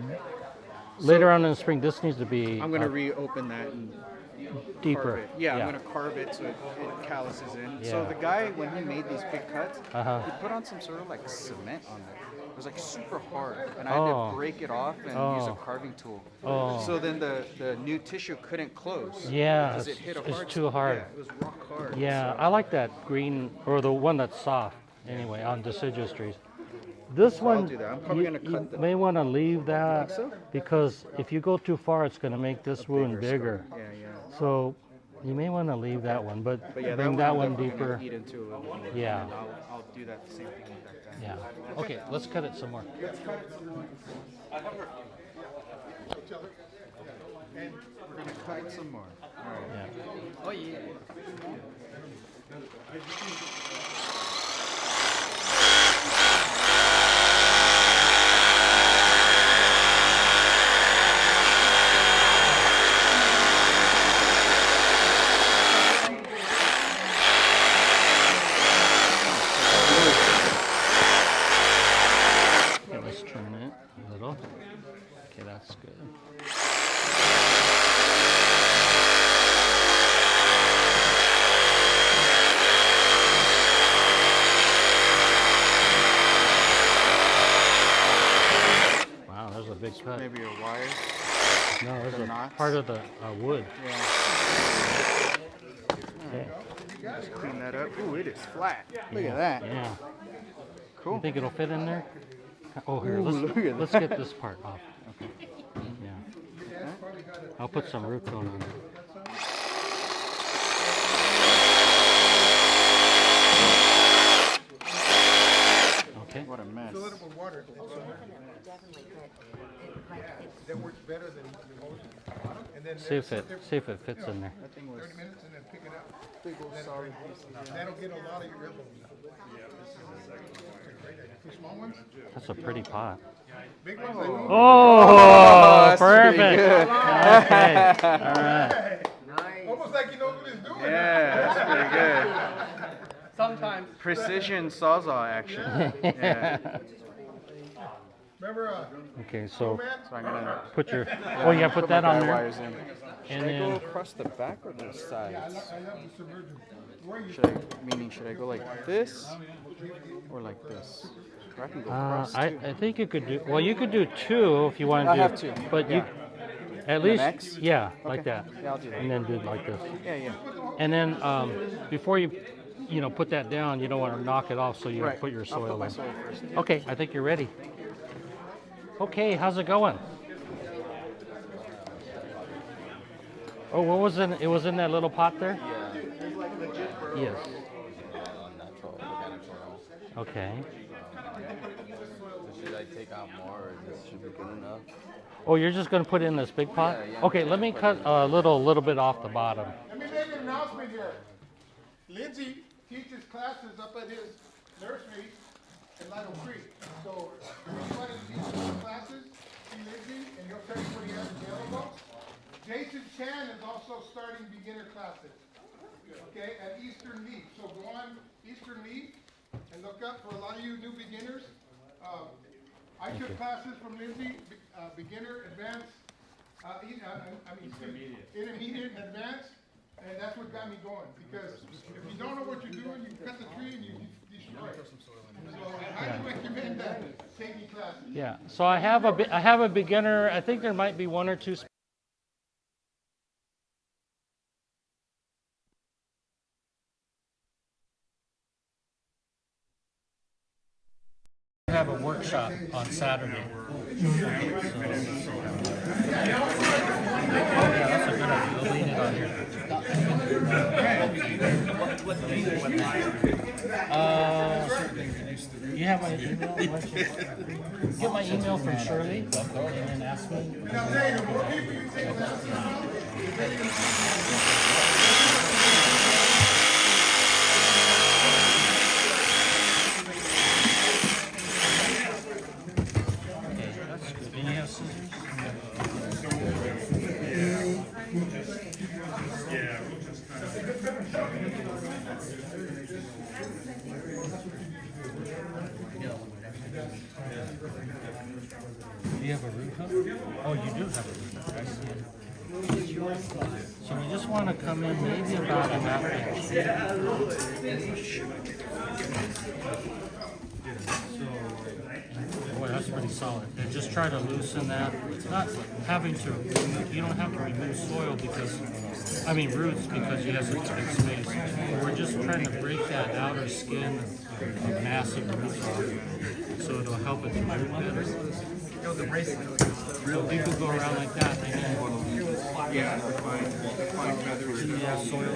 later on in the spring, this needs to be I'm gonna reopen that and deeper. carve it. Yeah, I'm gonna carve it so it calluses in. So Yeah. the guy, when he made these big cuts, Uh-huh. he put on some sort of like cement on it. It was like super hard, and I had Oh. to break it off and use a Oh. carving tool. Oh. So then the new tissue couldn't close. Yeah, because it hit a it's hard too hard. Yeah, it was rock hard. Yeah, I like that green or the one that's soft. Anyway, on deciduous trees. This So I'll one, do that. I'm probably gonna cut the- may want to leave that so? because if you go too far, it's going to make this wound bigger. Yeah, yeah. So you may want to leave that one, but But yeah, bring that that one one I'm definitely deeper. gonna eat into a little bit more. Yeah. And I'll do that the same thing with that guy. Yeah. Okay, let's cut it some more. And we're gonna cut it some more. All right. Yeah. Oh yeah. Okay, let's turn it a little. Okay, that's good. Wow, there's a big cut. Maybe a wire. No, there's the a knots. part of the wood. Yeah. Okay. Just clean that up. Ooh, it is flat. Look at that. Yeah. Cool. You think it'll fit in there? Oh, here, Ooh, look at let's that. get this part off. Okay. Yeah. I'll put some root tone on it. Okay. What a mess. Fill it up with water. That works better than most. And then See if it fits in there. That thing was 30 minutes and then pick it up. big old solid piece of that. That'll get a lot of your elbows. The small ones? That's a pretty pot. Big ones, I know. Oh, that's pretty perfect. good. Okay. All right. Almost like you know what it's doing. Yeah, that's pretty good. Sometimes. Precision sawzall action. Yeah. Remember, Okay, so So I'm gonna put your. Oh, you gotta put that my on guy there. wires in. Should And I go then across the back or the sides? I love the submergence. Where you Should I go like this or like this? Or I can go across I too. think you could do. Well, you could do two if you want to I do. have two, But yeah. you. At And an least, X? yeah, like Okay. that. Yeah, I'll do that. And then do it like this. Yeah, yeah. And then before you, put that down, you don't want to knock it off, so you Right. put your I'll soil put my in. soil first. Okay, I think you're ready. Okay, how's it going? Oh, what was in? It was in that little pot there. Yes. Okay. Should I take out more, or this should be good enough? Oh, you're just gonna put it in this big pot? Yeah, yeah. Okay, let me cut a little bit off the bottom. Let me make an announcement here. Lindsay teaches classes up at his nursery in Lido Creek. So if anybody teaches those classes, see Lindsay, and he'll tell you what he has available. Jason Chan is also starting beginner classes, okay, at Eastern Leaf. So go on Eastern Leaf and look up for a lot of you new beginners. I took classes from Lindsay, beginner, advanced, intermediate, and advanced, and that's what got me going. Because if you don't know what you're doing, you cut the tree and you destroy it. So I highly recommend that taking classes. Yeah. So I have a beginner. I think there might be one or two. Have a workshop on Saturday. Yeah, that's a good idea. I'll lean it on here. You have my email? Get my email from Shirley and then ask me. Do you have a root hook? Oh, you do have a root hook. I see it. So you just want to come in maybe about a half inch. Boy, that's pretty solid. And just try to loosen that. It's not having to, you don't have to remove soil because, roots because you have such big space. We're just trying to break that outer skin of massive roots off so it'll help it to root better. So if you could go around like that, then Yeah, fine feathers. you have soil.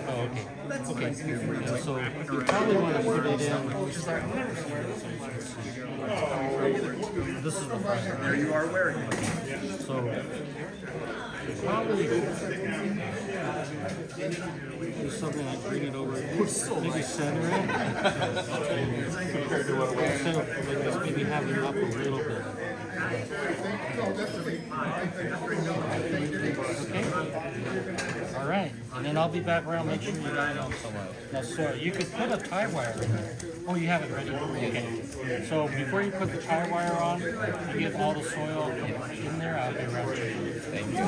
Oh, okay. Okay. Yeah, so you probably want to put it in. This is the front. There you are wearing it. So probably do something like bring it over, maybe center it. Compared to what instead of like this, maybe have it up a little bit. Okay. All right, and then I'll be back around. Make sure you got it on soil. Now, so you could put a tie wire in there. Oh, you have it ready. Okay. So before you put the tie wire on, you get all the soil in there. I'll be around. Thank you.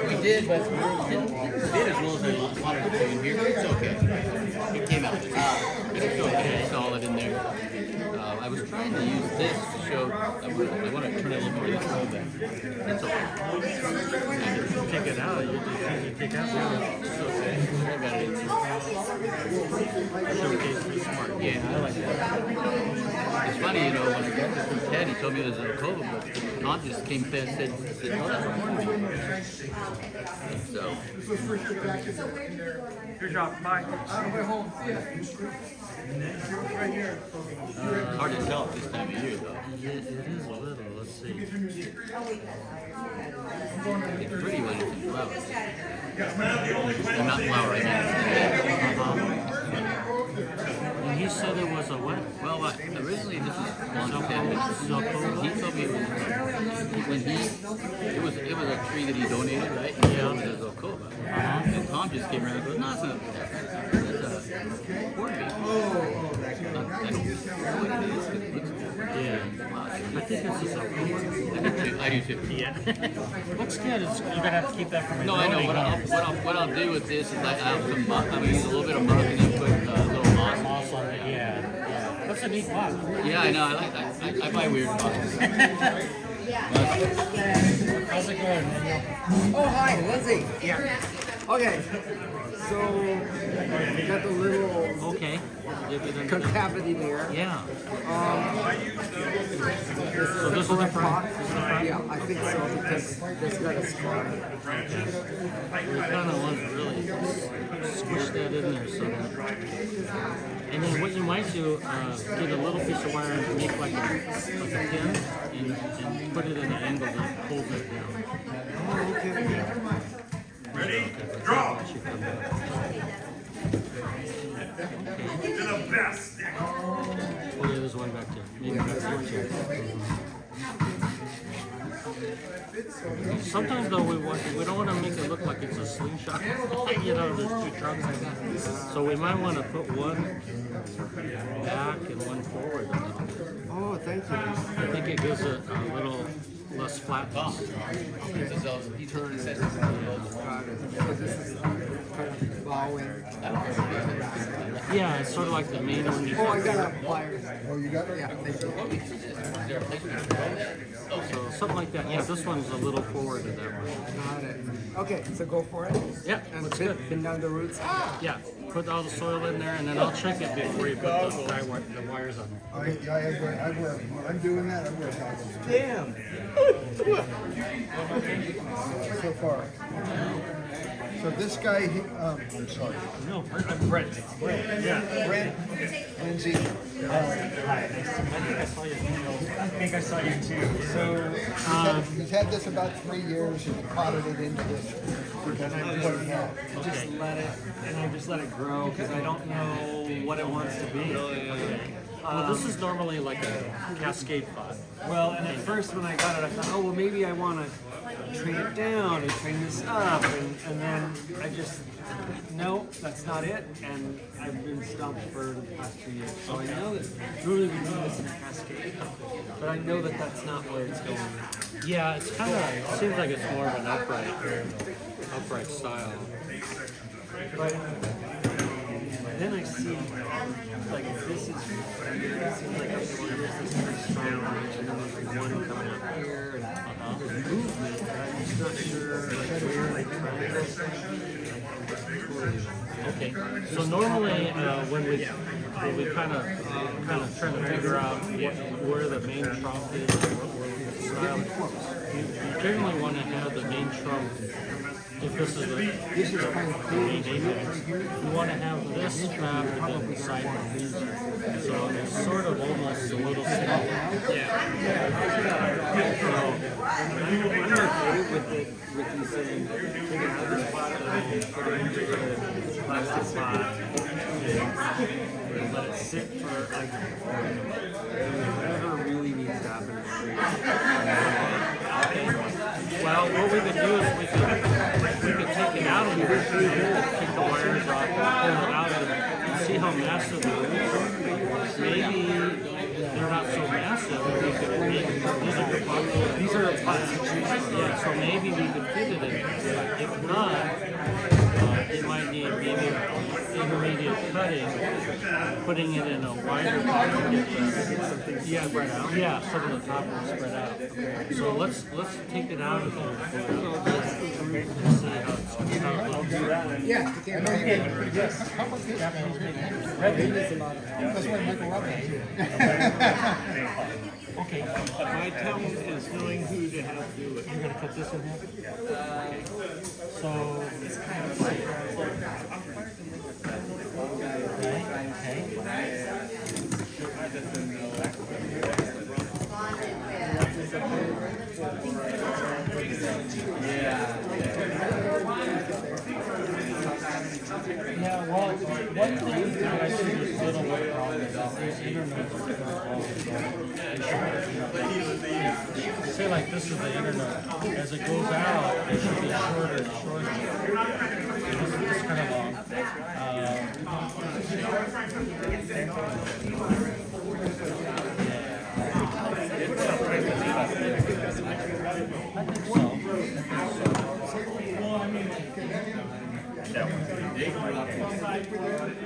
We did, but we did as well as I wanted to in here. It's okay. It came out. It's okay. Solid in there. I was trying to use this to show. I want to turn it a little bit this way, but it's okay. Take it out. You take out the It's okay. I got it. showcase be smart. Yeah, I like that. It's funny, when I got this from Ted, he told me it was a COVID, but Tom just came fast and said, oh, that's a hornbeam. So. Good job. Bye. It's hard to tell this time of year, though. It is a little. Let's see. It's pretty when it's in flower. Well, not flower, I mean. And he said it was a what? Well, originally this was long Ted. He told me it was a tree that he donated, right? Yeah. It was a Zocoba. And Tom just came around and goes, no, it's not. It's a hornbeam. I don't know what it is. It looks good. Yeah. I think it's a Zocoba. I do too. Yeah. Looks good. You're gonna have to keep that from No, I know. What I'll do with this is I'll put muck. Use a little bit of muck and then put a little moss. Moss on it. Yeah. That's a neat box. Yeah, I know. I like that. I buy weird boxes. How's it going, Daniel? Oh, hi, Lindsay. Yeah. Okay, so we got the little Okay. Dip it into the- concavity there. Yeah. This So this is the correct front. pot. This is the front. Yeah, I think so because this got a scar. We kind of want to really squish that in there so that. And then what you might do, get a little piece of wire and make like a pin and put it in an angle that holds it down. Oh, okay. Ready? Draw! That should come down. You're the best! Oh yeah, there's one back there. Maybe that's your chair. Sometimes though we don't want to make it look like it's a slingshot. You know, there's two trunks. So we might want to put one back and one forward a little bit. Oh, thank you. I think it gives it a little less flatness. Turn it. Got it. So this is kind of bowing. Yeah, it's sort of like the main one. Oh, I got pliers. Oh, you got it? Yeah, thank you. So something like that. Yeah, this one's a little forward to that one. Got it. Okay, so go for it. Yeah, And looks pin, good. pin down the roots. Yeah, put all the soil in there, and then I'll check it before you put the wires on there. I wear, when I'm doing that, I wear goggles. Damn. So far. So this guy, I'm sorry. No, I'm Brent. Yeah. Brent, Lindsay, Hi, nice to meet you. I think I saw you too. So, he's had this about 3 years and he potted it into this. Because I what he had. just let it, and I just let it grow because I don't know what it wants to be. Well, this is normally like a cascade pot. Well, and at first when I got it, I thought, oh, well, maybe I want to train it down and train this up, and then I just, no, that's not it, and I've been stumped for the past 2 years. So I know that really we need this in a cascade, but I know that that's not where it's going. Yeah, it's kind of, it seems like it's more of an upright style. But then I see, like, this is, it seems like this is pretty strong, and then there's one coming up here, and there's movement, but I'm just not sure where, like, Okay, so normally when we kind of trying to figure out where the main trunk is, or what style, you generally want to have the main trunk. If this is the main apex, you want to have this strap and then the side one. So it's sort of almost a little small. Yeah. I'm okay with it, with you saying, take it out of this pot and put it into the plastic pot and let it sit for like whatever really needs to happen. Well, what we could do is we could take it out of here, take the wires off, pull it out of it, and see how massive the roots are. Maybe they're not so massive. We could make these are pots to choose from. Yeah, so maybe we could fit it in. If not, it might need maybe intermediate cutting, putting it in a wider pot to get the spread out. Yeah, some of the top will spread out. So let's take it out of there. And see how it's Yeah, I know you guys are pretty good. How much is that? That's why Michael Robbins here. Okay, my talent is knowing who to have do it. You're gonna cut this in half? Okay. So it's kind of like yeah, well, one thing that I see this little way wrong is these internets are say like this is the internet. As it goes out, it should be shorter and shorter. This is kind of long.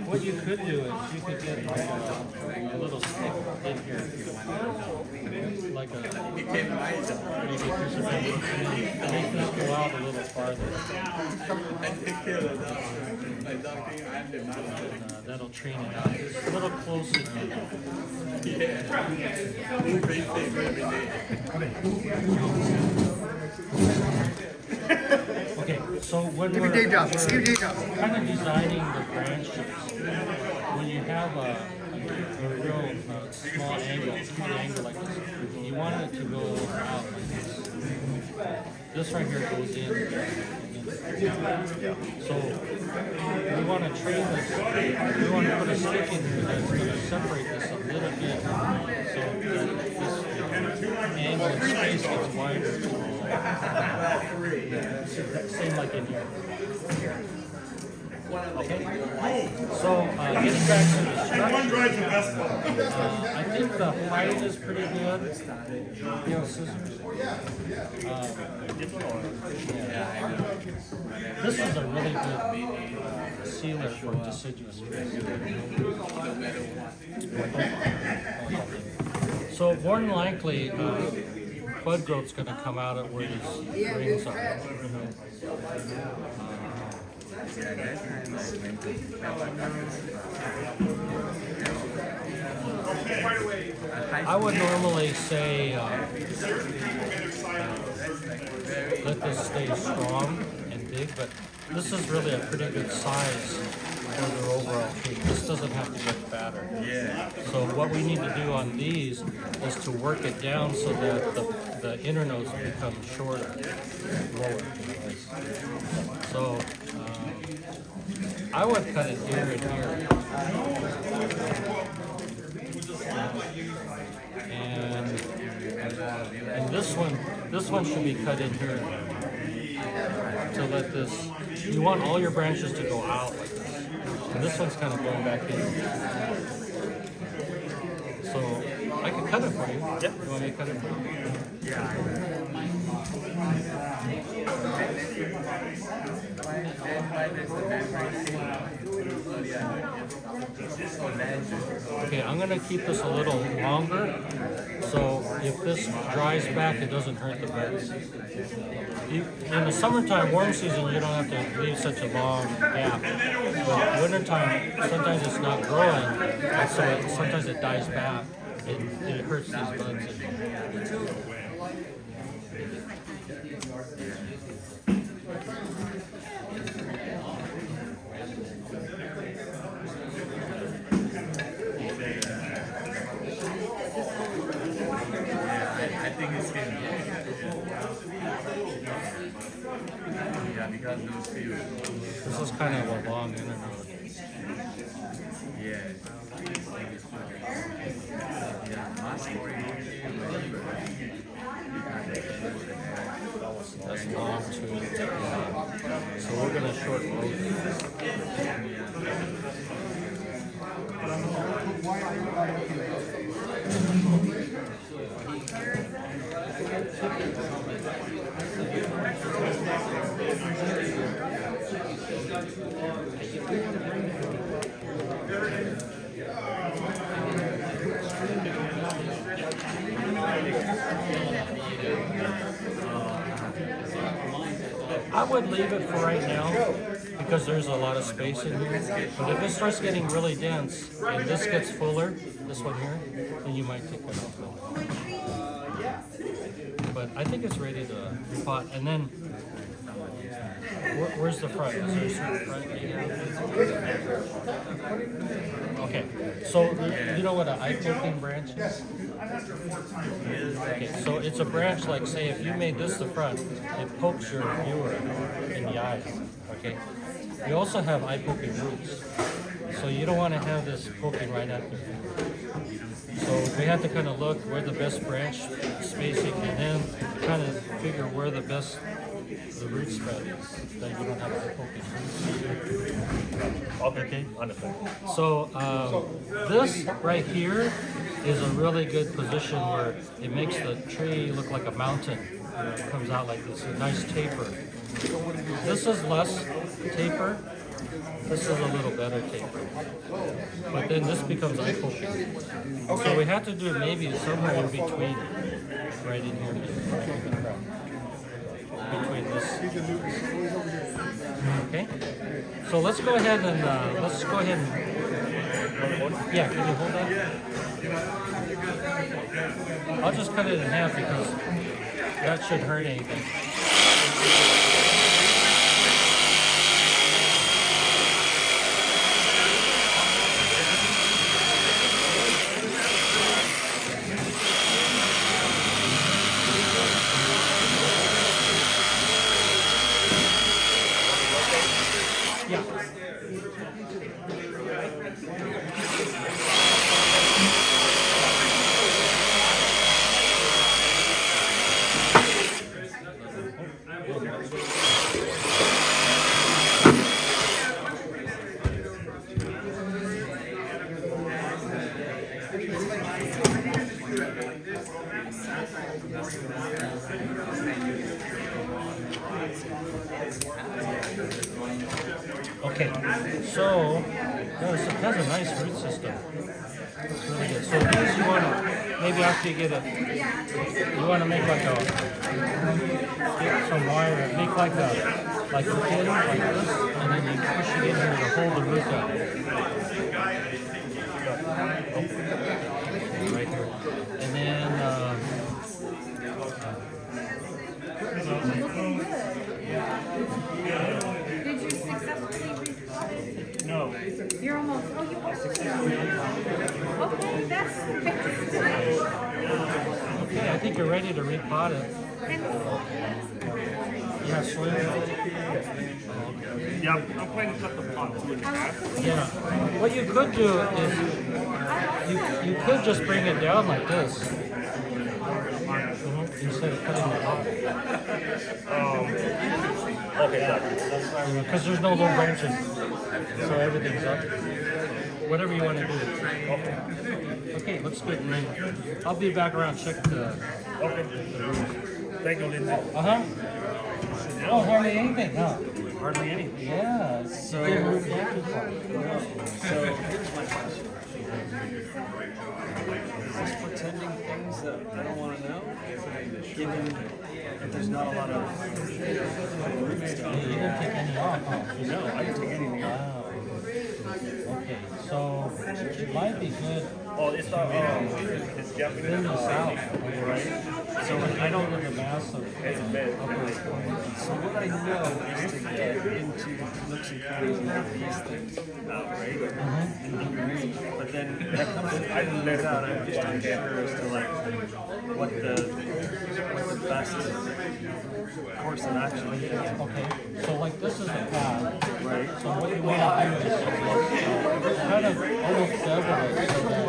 What you could do is you could get like a little stick in here if you want. Like a maybe a piece of paper. Make this go out a little farther. That'll train it out. It's a little closer. Okay, so when we're kind of designing the branches, when you have a real small angle like this, you want it to go out like this. This right here goes in. So we want to train this. We want to put a stick in here that's going to separate this a little bit, so that this angle and space gets wider. Same like in here. Okay. So getting back to the structure, I think the height is pretty good. You know, scissors. This is a really good sealer for deciduous trees. So more than likely, bud growth's going to come out at where these rings are. I would normally say let this stay strong and big, but this is really a pretty good size for their overall tree. This doesn't have to get fatter. So what we need to do on these is to work it down so that the inner nodes become shorter, lower. So I would cut it here and here. And this one should be cut in here to let this. You want all your branches to go out like this, and this one's kind of going back in. So I can cut it for you. Yep. You want me to cut it for you? Okay, I'm going to keep this a little longer, so if this dries back, it doesn't hurt the beds. In the summertime, warm season, you don't have to leave such a long gap. But wintertime, sometimes it's not growing, and so sometimes it dies back. It hurts these buds. I think it's getting because those fields. This is kind of a long inner node. That's long too. So we're going to short both. I would leave it for right now because there's a lot of space in here. But if it starts getting really dense and this gets fuller, this one here, then you might take that off. But I think it's ready to repot. And then, where's the front? Is there a certain front that you have? Okay, so you know what an eye-poking branch is? Okay, so it's a branch like, say, if you made this the front, it pokes your viewer in the eye, okay? We also have eye-poking roots, so you don't want to have this poking right at the viewer. So we have to kind of look where the best branch spacing, and then kind of figure where the root spread is, that you don't have eye-poking roots. Okay, wonderful. So this right here is a really good position where it makes the tree look like a mountain. It comes out like this, a nice taper. This is less taper, This is a little better taper. But then this becomes hypoking. So we have to do maybe somewhere in between, right in here. Between this. Okay. So let's go ahead and yeah, can you hold that? I'll just cut it in half because that shouldn't hurt anything. Yeah. Okay, so it has a nice root system. It's really good. So these you want to, maybe after you get it, you want to make like get some wire, make like a pin like this, and then you push it in here to hold the root up. Right here. And then, Did you successfully repot it? No. You're almost, oh, you are? Okay, that's okay, I think you're ready to repot it. Yeah, swing. Yeah, I'm planning to cut the pot too in half. Yeah. What you could do is you could just bring it down like this. Instead of cutting it off. Okay, Because there's no low branches. So everything's up. Whatever you want to do. Okay, looks good. And then I'll be back around, check the Thank you, Lindsay. uh-huh. Oh, hardly anything, huh? Hardly anything. Yeah. So here's my question. Is this pretending things that I don't want to know? Given that there's not a lot of roots down You didn't take any off, huh? No, I didn't take anything off. Wow. Okay, so it might be good. Oh, it's not. It's definitely In the not. south, Right. so I don't know the mass of It's bad. So what I know is to get into nooks and crannies and have these things out, right? But then when it comes to item these out, I'm just unsure as to like what the best course of action is. okay, so like this is a path, Right. so what you want to do is kind of almost bevel it so that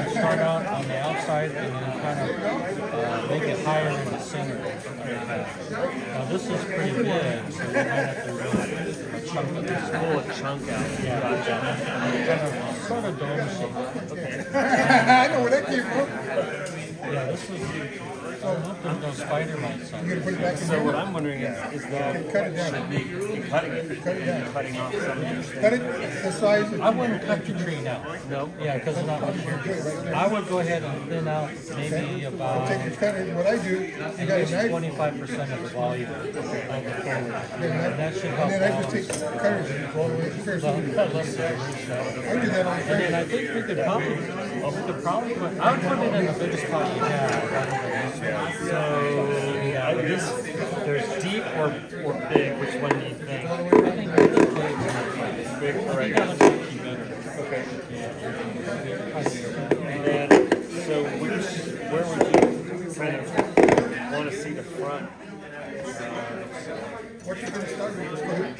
you start out on the outside and then kind of make it higher in the center of the path. Now this is pretty big, so you might have to really chunk it this way. Pull a chunk out. Yeah, kind of sort of dome shape. I know where that came from. Yeah, this is. I don't know if there's no spider mites on You're it. gonna put it back in So there? what I'm wondering is that Cut it down. you're cutting it, Cut it down. cutting off some of these things. Cut it the size I wouldn't cut the tree now. No. Yeah, because it's not much. I would go ahead and thin out maybe about Take your cut it. What I do, you got a knife, 25% of the volume of the foliage. And that should help and then I just balance. take the cutters and go all the way to first. Well, I let's see. do that on the And then I think we could probably put, I would put it in the biggest pot you have. There's deep or big. Which one do you think? I think big. Big, all right. That looks actually better. Okay. Yeah. And so, where would you kind of want to see the front? What you're gonna start with is go ahead.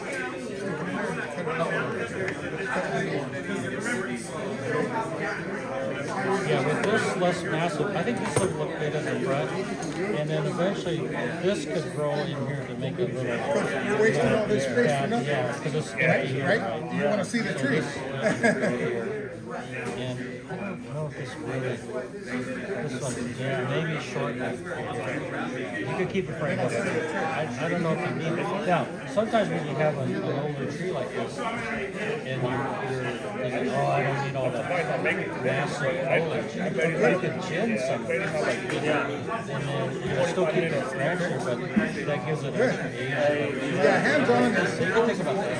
Yeah, with this less massive, I think this will look good in the front, and then eventually this could grow in here to make it a little. You're wasting all this space for nothing. Yeah, because it's empty here. Right? You wanna see the tree. And I don't know want this really, this one, yeah, maybe short. You could keep it right up. I don't know if you need it. Now, sometimes when you have an older tree like this, and you're thinking, oh, I don't need all that massive foliage, you could gin some, and then you'll still keep it natural, but that gives it extra age. Yeah, hands on is. So you can think about that.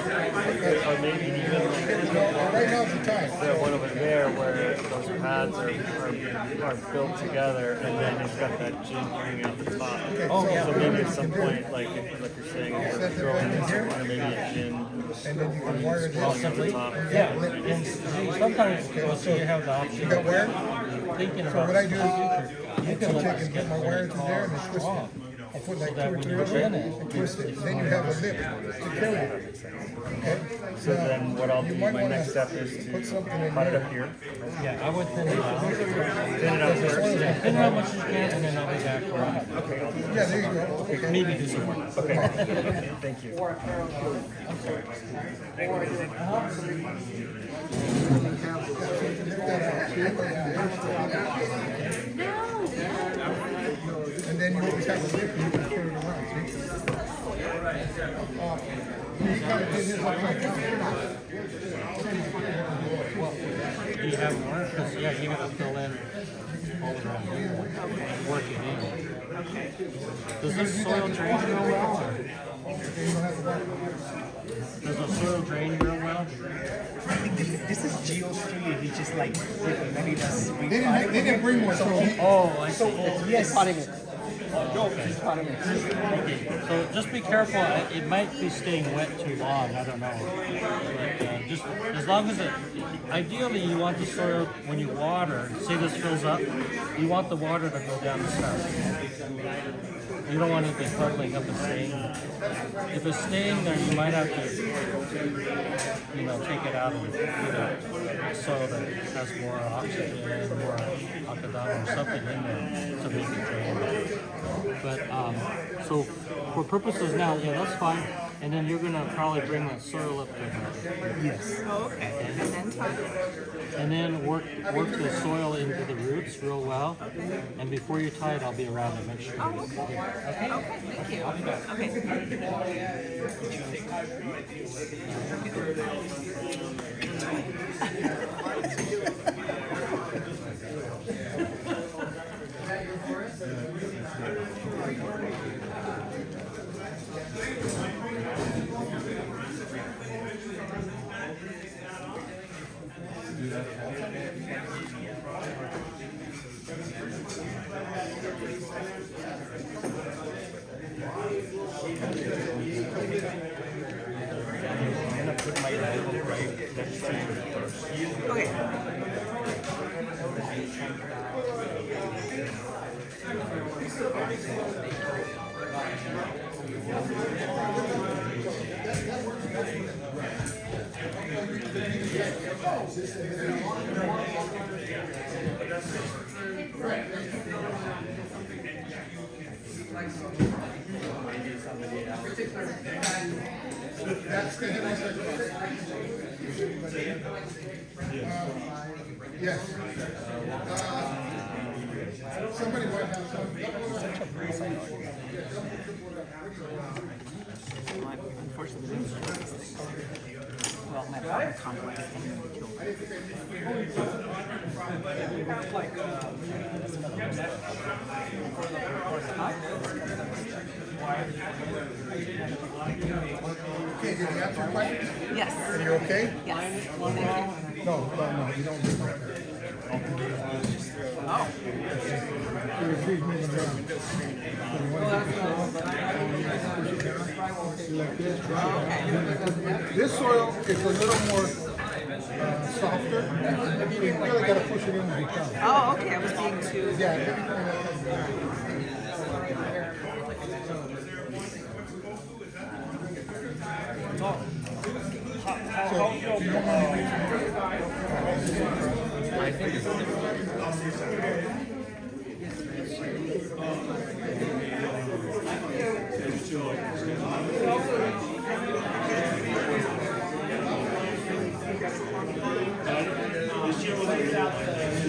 Or maybe even Right now's the time. we have one over there where those pads are built together, and then it's got that gin coming out the top. Oh, yeah. So maybe at some point, like you're saying, if you're growing this or maybe a gin And then you can wire this. coming out the top. Yeah, and see, sometimes so you have the option. You got wire? Thinking So about what I do the is, future, you can check and get my wires in there and then twist strong. it. I'll put like So 2 that or when 3 you of them gin it, and twist it. Then you have a lip to carry it. Okay? So then what I'll do, You might my wanna next step is put to something in cut it there. up here. Yeah, I would thin it out. Thin it out first. Yeah, thin it out as much as you can, and then I'll be back around. Yeah, there you go. Okay. Maybe do some work. Okay. Thank you. And then you always have a lip and you can carry it around, see? You kind of did his upside down. Do you have more? Because, yeah, you gotta fill in all around here. Work it in. Does this soil drain real well? Or? Does the soil drain real well? This is Gio's tree. He just like maybe that's. They didn't bring one, so he, Oh, I see. Yes. Okay. So just be careful. It might be staying wet too long. I don't know. But, just as long as it. Ideally, you want the soil when you water. Say this fills up. You want the water to go down the start. You don't want it to be puddling up and staying. If it's staying there, you might have to, take it out and put a soil that has more oxygen, more alkadon or something in there to make it drain. But so for purposes now, yeah, that's fine. And then you're gonna probably bring that soil up to Yes. Oh, okay. And then tie. and then work the soil into the roots real well. And before you tie it, I'll be around to make sure. Oh, okay. Okay, thank you. Okay. I'm gonna put my label right next to you first. Okay. that's the head yes. Somebody might have some. Unfortunately, well, my apartment complex and killed. Okay, did you answer your question? Yes. Are you okay? Yes. Thank you. No, you don't. Oh. Your tree's moving around. Like this. This soil is a little more softer. You really got to push it in when you come. Oh, okay. I was being too. Yeah, everything I think it's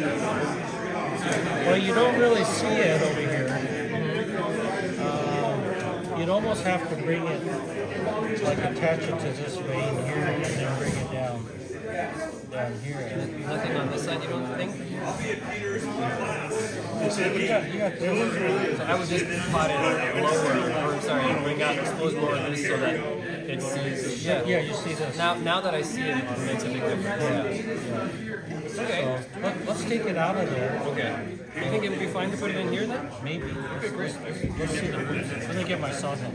that's Well, you don't really see it over here. You'd almost have to bring it, like attach it to this vein here and then bring it down here. Nothing on this side, you don't think? So you got this. So I would just plot it lower, or sorry, bring out, expose more of this so that it sees. Yeah, you see this. Now that I see it, it makes a big difference. Yeah. Okay. So let's take it out of there. Okay. Do you think it would be fine to put it in here then? Maybe. Okay, great. Let's see the roots. Let me get my sawzall.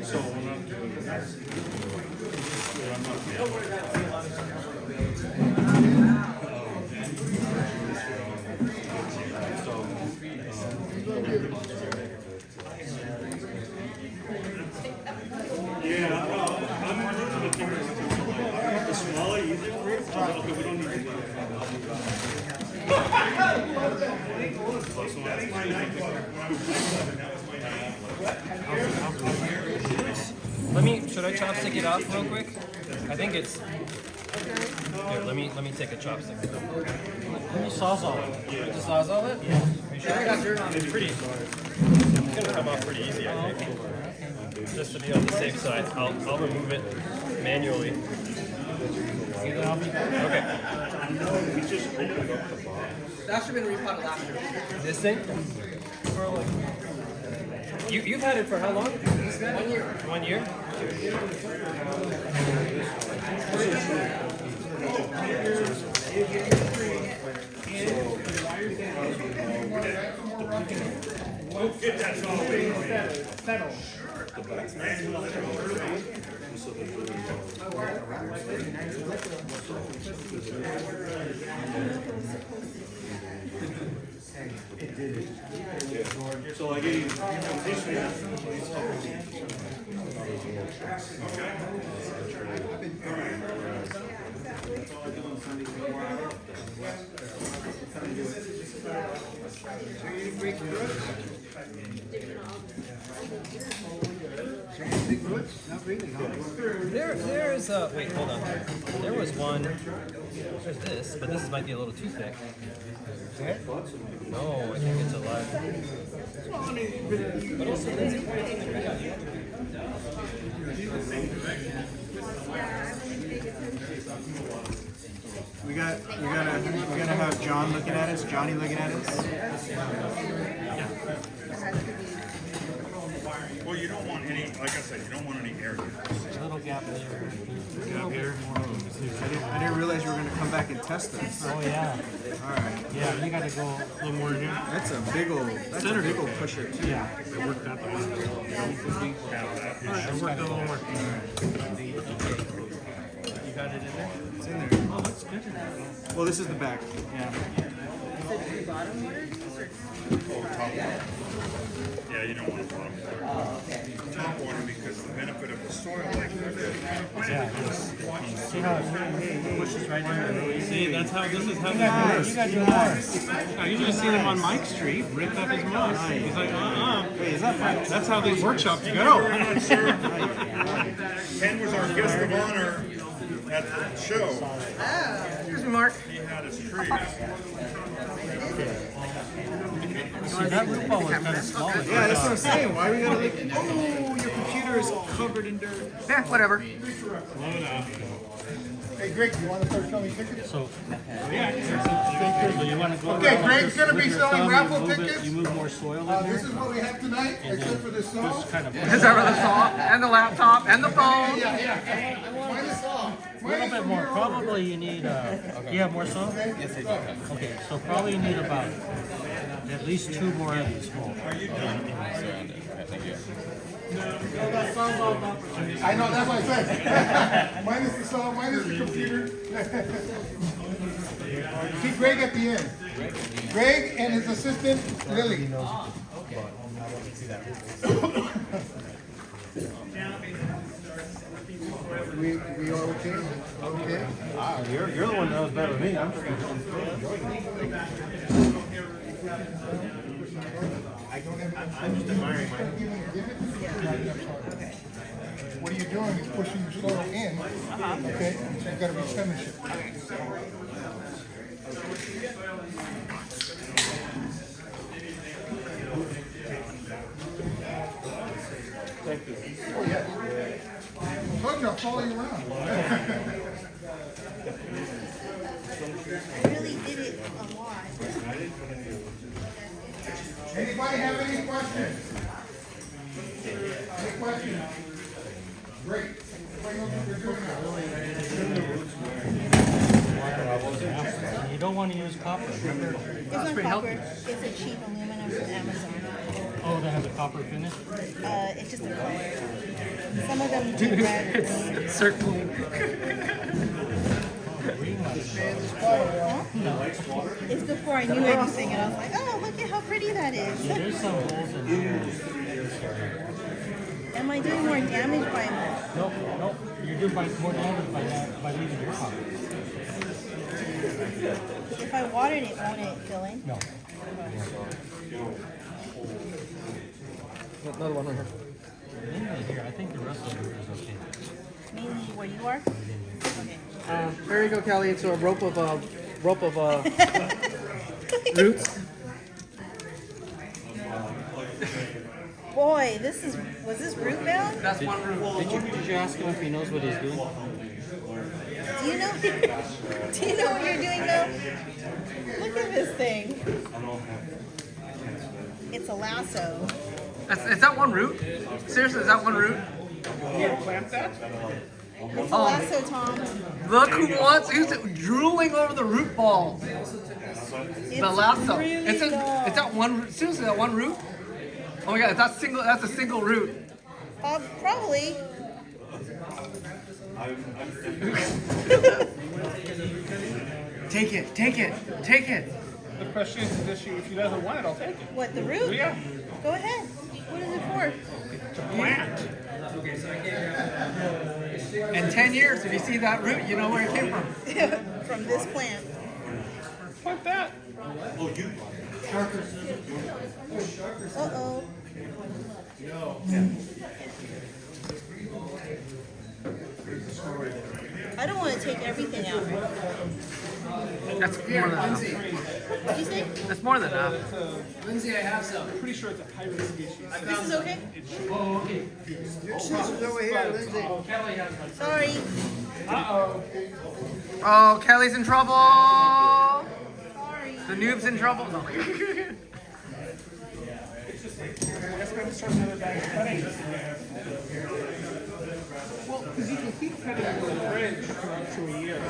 Should I chopstick it off real quick? I think it's. Here, let me take a chopstick. Let me sawzall it. Just sawzall it? Yeah. Are you sure? It's pretty. It's gonna come off pretty easy, I think. Just to be on the safe side, I'll remove it manually. Okay. That should have been repotted last year. This thing? You've had it for how long? 1 year. 1 year? So I gave you There's wait, hold on. There was one. There's this, but this might be a little too thick. No, I think it's a lot. What else is it? We gotta have John looking at us, Johnny looking at us. well, you don't want any, like I said, you don't want any air. There's a little gap there. Gap here. I didn't realize you were gonna come back and test us. Oh yeah. Alright. Yeah, you gotta go a little more in here. That's a big old pusher too. Yeah. It worked out the one. It worked a little more. You got it in there? It's in there. Oh, that's good. Well, this is the back. Yeah. Yeah, you don't want to bottom water. Top water because the benefit of the soil like that. Yeah. See how it pushes right in there? See, that's how this is how You that works. gotta do more. I usually see them on Mike Street, ripped up his mouse. He's like, Wait, is that fine? That's how these workshops go. Ken was our guest of honor at the show. Excuse me, Mark. He had his trees. See, that root ball was kind of small. Yeah, that's what I'm saying. Why we gotta look? Oh, your computer is covered in dirt. Yeah, whatever. Hey, Greg, you want to start selling tickets? So you want to go Okay, around Greg's with gonna with be your selling thumb, raffle you move tickets. You move more soil in there. This is what we have tonight, except for the song. Just kind of Is that the saw and the laptop and the phone? Yeah. Minus song. a little bit more. Probably you need. You have more soil? Yes, I do. Okay, so probably you need about at least 2 more of these full. I know, that's what I said. Minus the song, minus the computer. See Greg at the end. Greg and his assistant, Lily. We are okay? Okay? You're the one that knows better than me. I'm just admiring my. What are you doing? You're pushing your soil in. Okay, so you've got to replenish it. follow you around. I really did it a lot. Anybody have any questions? Any questions? Great. Everybody knows what they're doing now. You don't want to use copper, remember? It's not copper. It's a cheap aluminum from Amazon. Oh, they have the copper finish? It's just a color. Some of them do red. It's circling. Huh? It's before I knew anything, and I was like, oh, look at how pretty that is. Yeah, there's some holes in here. Am I doing more damage by Nope, nope. You're doing more damage by leaving your copper. if I watered it, won't it fill in? No. Another one on her. Mainly here. I think the rest of it is okay. Mainly where you are? Okay. There you go, Callie. It's a rope of roots. Boy, was this root bound? That's one root. Did you ask him if he knows what he's doing? Do you know? Do you know what you're doing though? Look at this thing. It's a lasso. Is that one root? Seriously, is that one root? It's a lasso, Tom. Look who's drooling over the root ball. It's The lasso. Really It's that one root. Seriously, that one root? Oh my god, that's a single root. Probably. Take it. The question is, if she doesn't want it, I'll take it. What, the root? Yeah. Go ahead. What is it for? To plant. In 10 years, if you see that root, you know where it came from. From this plant. Fuck that. Uh-oh. I don't want to take everything out. That's more than enough. What'd you say? That's more than enough. Lindsay, I have some. I'm pretty sure it's a hybrid species. This is okay? Oh, okay. Your sister's over here, Lindsay. Sorry. Uh-oh. Oh, Kelly's in trouble. Sorry. The noob's in trouble. No. Let's go start another bag of cutting. Well, because you can keep cutting in the fridge for up to a year. I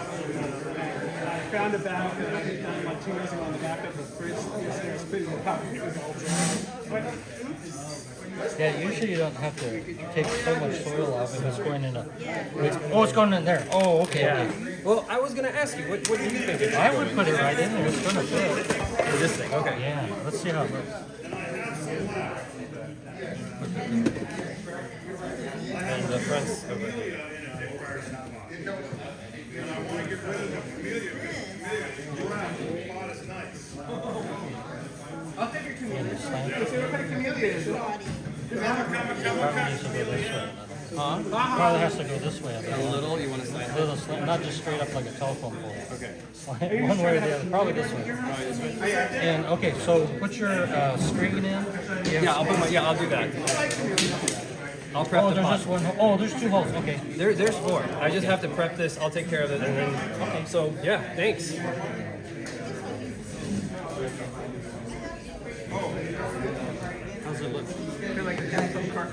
found a bag that I had done like 2 years ago on the back of the fridge. I was putting it out. It was all dry. Yeah, usually you don't have to take so much soil off if it's going in a... it's going in there. Oh, okay. Yeah. Well, I was gonna ask you, what do you think? I would put it right in there. It's going to fit. For this thing, okay. Yeah, let's see how it looks. And the front's over here. I'll take your camellia. What kind of camellia is it? Probably has to go this way. A little, you want to slide A little slant, not just straight up like a telephone pole. Okay. Slide one way or the other. Probably this way. And okay, so put your screen in. Yeah, I'll do that. I'll prep Oh, the there's pot. just one hole. Oh, there's 2 holes. Okay. There's 4. I just have to prep this. I'll take care of it, and then. Okay. So yeah, thanks. How's it look? I feel like a telephone cart.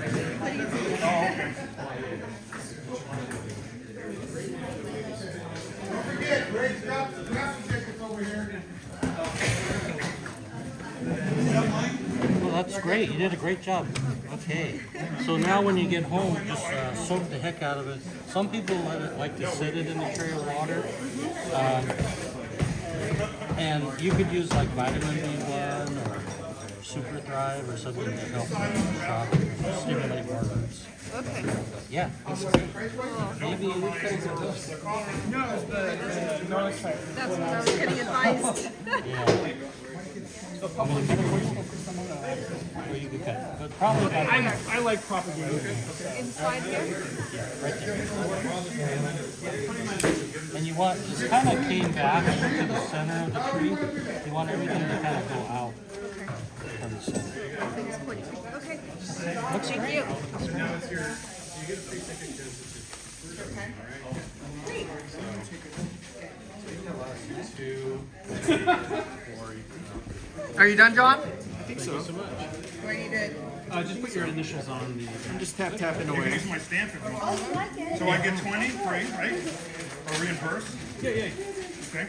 Great stuff. Tickets over here. Well, that's great. You did a great job. Okay. So now when you get home, just soak the heck out of it. Some people like to sit it in a tray of water. And you could use like vitamin B1 or Super Thrive or something to help stimulate more roots. Okay. Yeah, that's great. Maybe No, it's the north side. That's what I was getting advised. yeah. Well, you could cut, but probably I like propagating. Inside here? right there. And you want, this kind of came back to the center of the tree. You want everything to kind of go out from the center. Okay. Looks Thank great. you. Okay. Great. Are you done, John? I think so. Do I need to? Just put your initials on the. I'm just tapping away. Here's my stamp if you want. Oh, you like it? So I get 20 free, right? Or reimbursed? Yeah. Okay.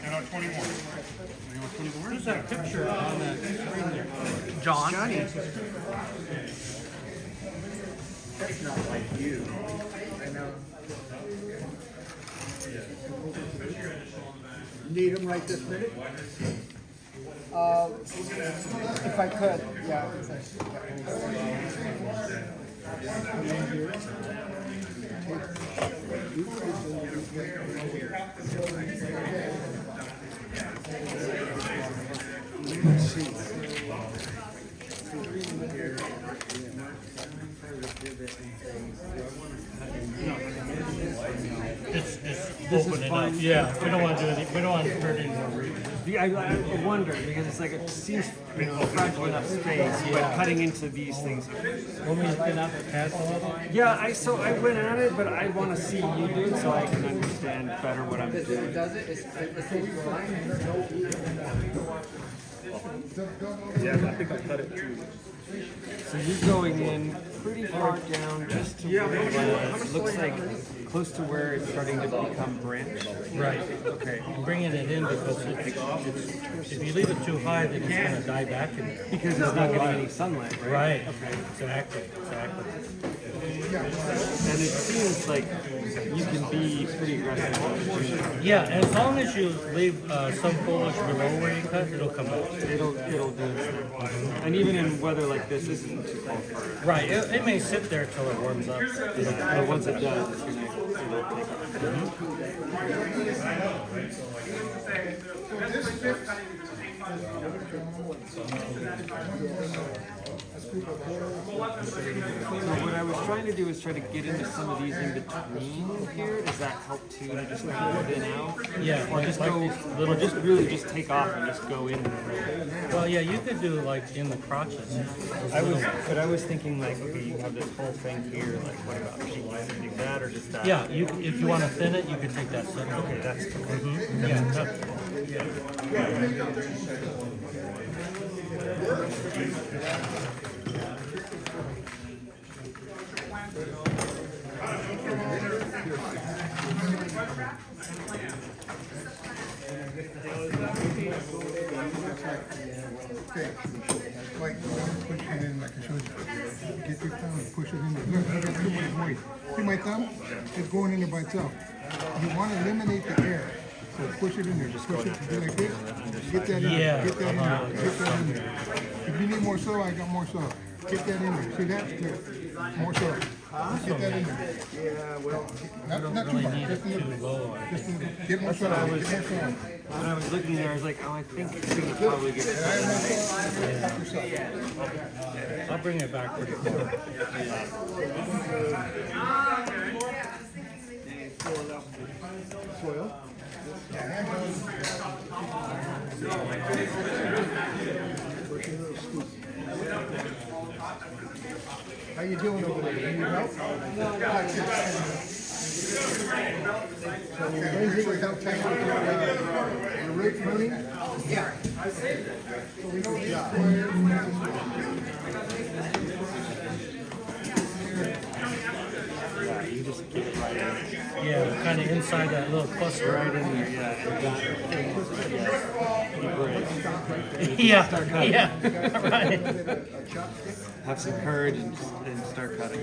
And 20 more. Where's that picture on that screen there? John? That's not like you. I know. Need them right this minute? If I could, yeah. It's open it up. Yeah, we don't want to do anything. We don't want to hurt any more readers. I wonder because it's like it seems fragile enough space, but cutting into these things. Want me to spin out the castle a little? Yeah, I went at it, but I want to see you do it so I can understand better what I'm doing. Yeah, I think I cut it too. So you're going in pretty far down, just to where it looks like close to where it's starting to become branched. Right. Okay. I'm bringing it in because if you leave it too high, then it's going to die back in there. Because it's not getting any sunlight, right? Right. Okay. Exactly. And it seems like you can be pretty aggressive. Yeah, and as long as you leave some foliage below where you cut, it'll come out. It'll do its thing. And even in weather like this, isn't too cold for it. Right. It may sit there till it warms up. But once it does, it'll take off. So what I was trying to do is try to get into some of these in between here. Does that help too to just kind of thin out? Yeah. Or just go, or just really just take off and just go in. Well, yeah, you could do like in the crotches. I was thinking like, okay, you have this whole thing here. Like, what about do you want to do that or just that? Yeah, if you want to thin it, you can take that center. Okay, that's cool. Yeah. Okay. Like, push it in like I showed you. Get your thumb and push it in there. Look, I got too much weight. See my thumb? It's going in there by itself. You want to eliminate the air. So push it in there. Just push it. Do like this. Get that in there. Yeah. Get that in there. Get that in there. If you need more soil, I got more soil. Get that in there. See that? Good. More soil. Get that in there. Yeah, well, not too much. Just a little bit. Just a little bit. Get more soil. Get more soil. When I was looking there, I was like, oh, I think it's going to probably get I'll bring it back pretty quick. Soil. How you doing over there? Need help? So Lindsay was help take with your root pruning? Yeah. So we know the job. you just get it right in. Yeah, kind of inside that little cluster. Right in there, yeah. Yeah, yeah, right. Have some courage and start cutting.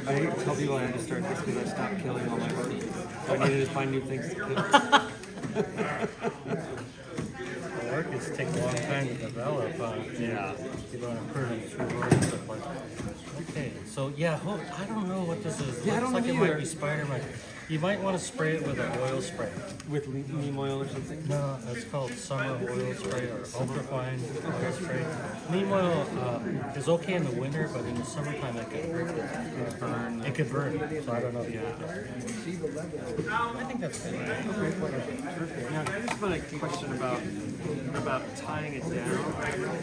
I hate to tell people I had to start this because I stopped killing all my birds. So I needed to find new things to kill. The orchids take a long time to develop. Yeah. You want to prune them through rows and stuff like that. Okay, so yeah, I don't know what this is. Yeah, I don't Looks like know it might either. be spider mite. You might want to spray it with an oil spray. With neem oil or something? No, it's called summer oil spray or ultrafine oil spray. Neem oil is okay in the winter, but in the summertime it could burn. It could burn. So I don't know if you. I think that's good. Yeah. have a question about tying it down.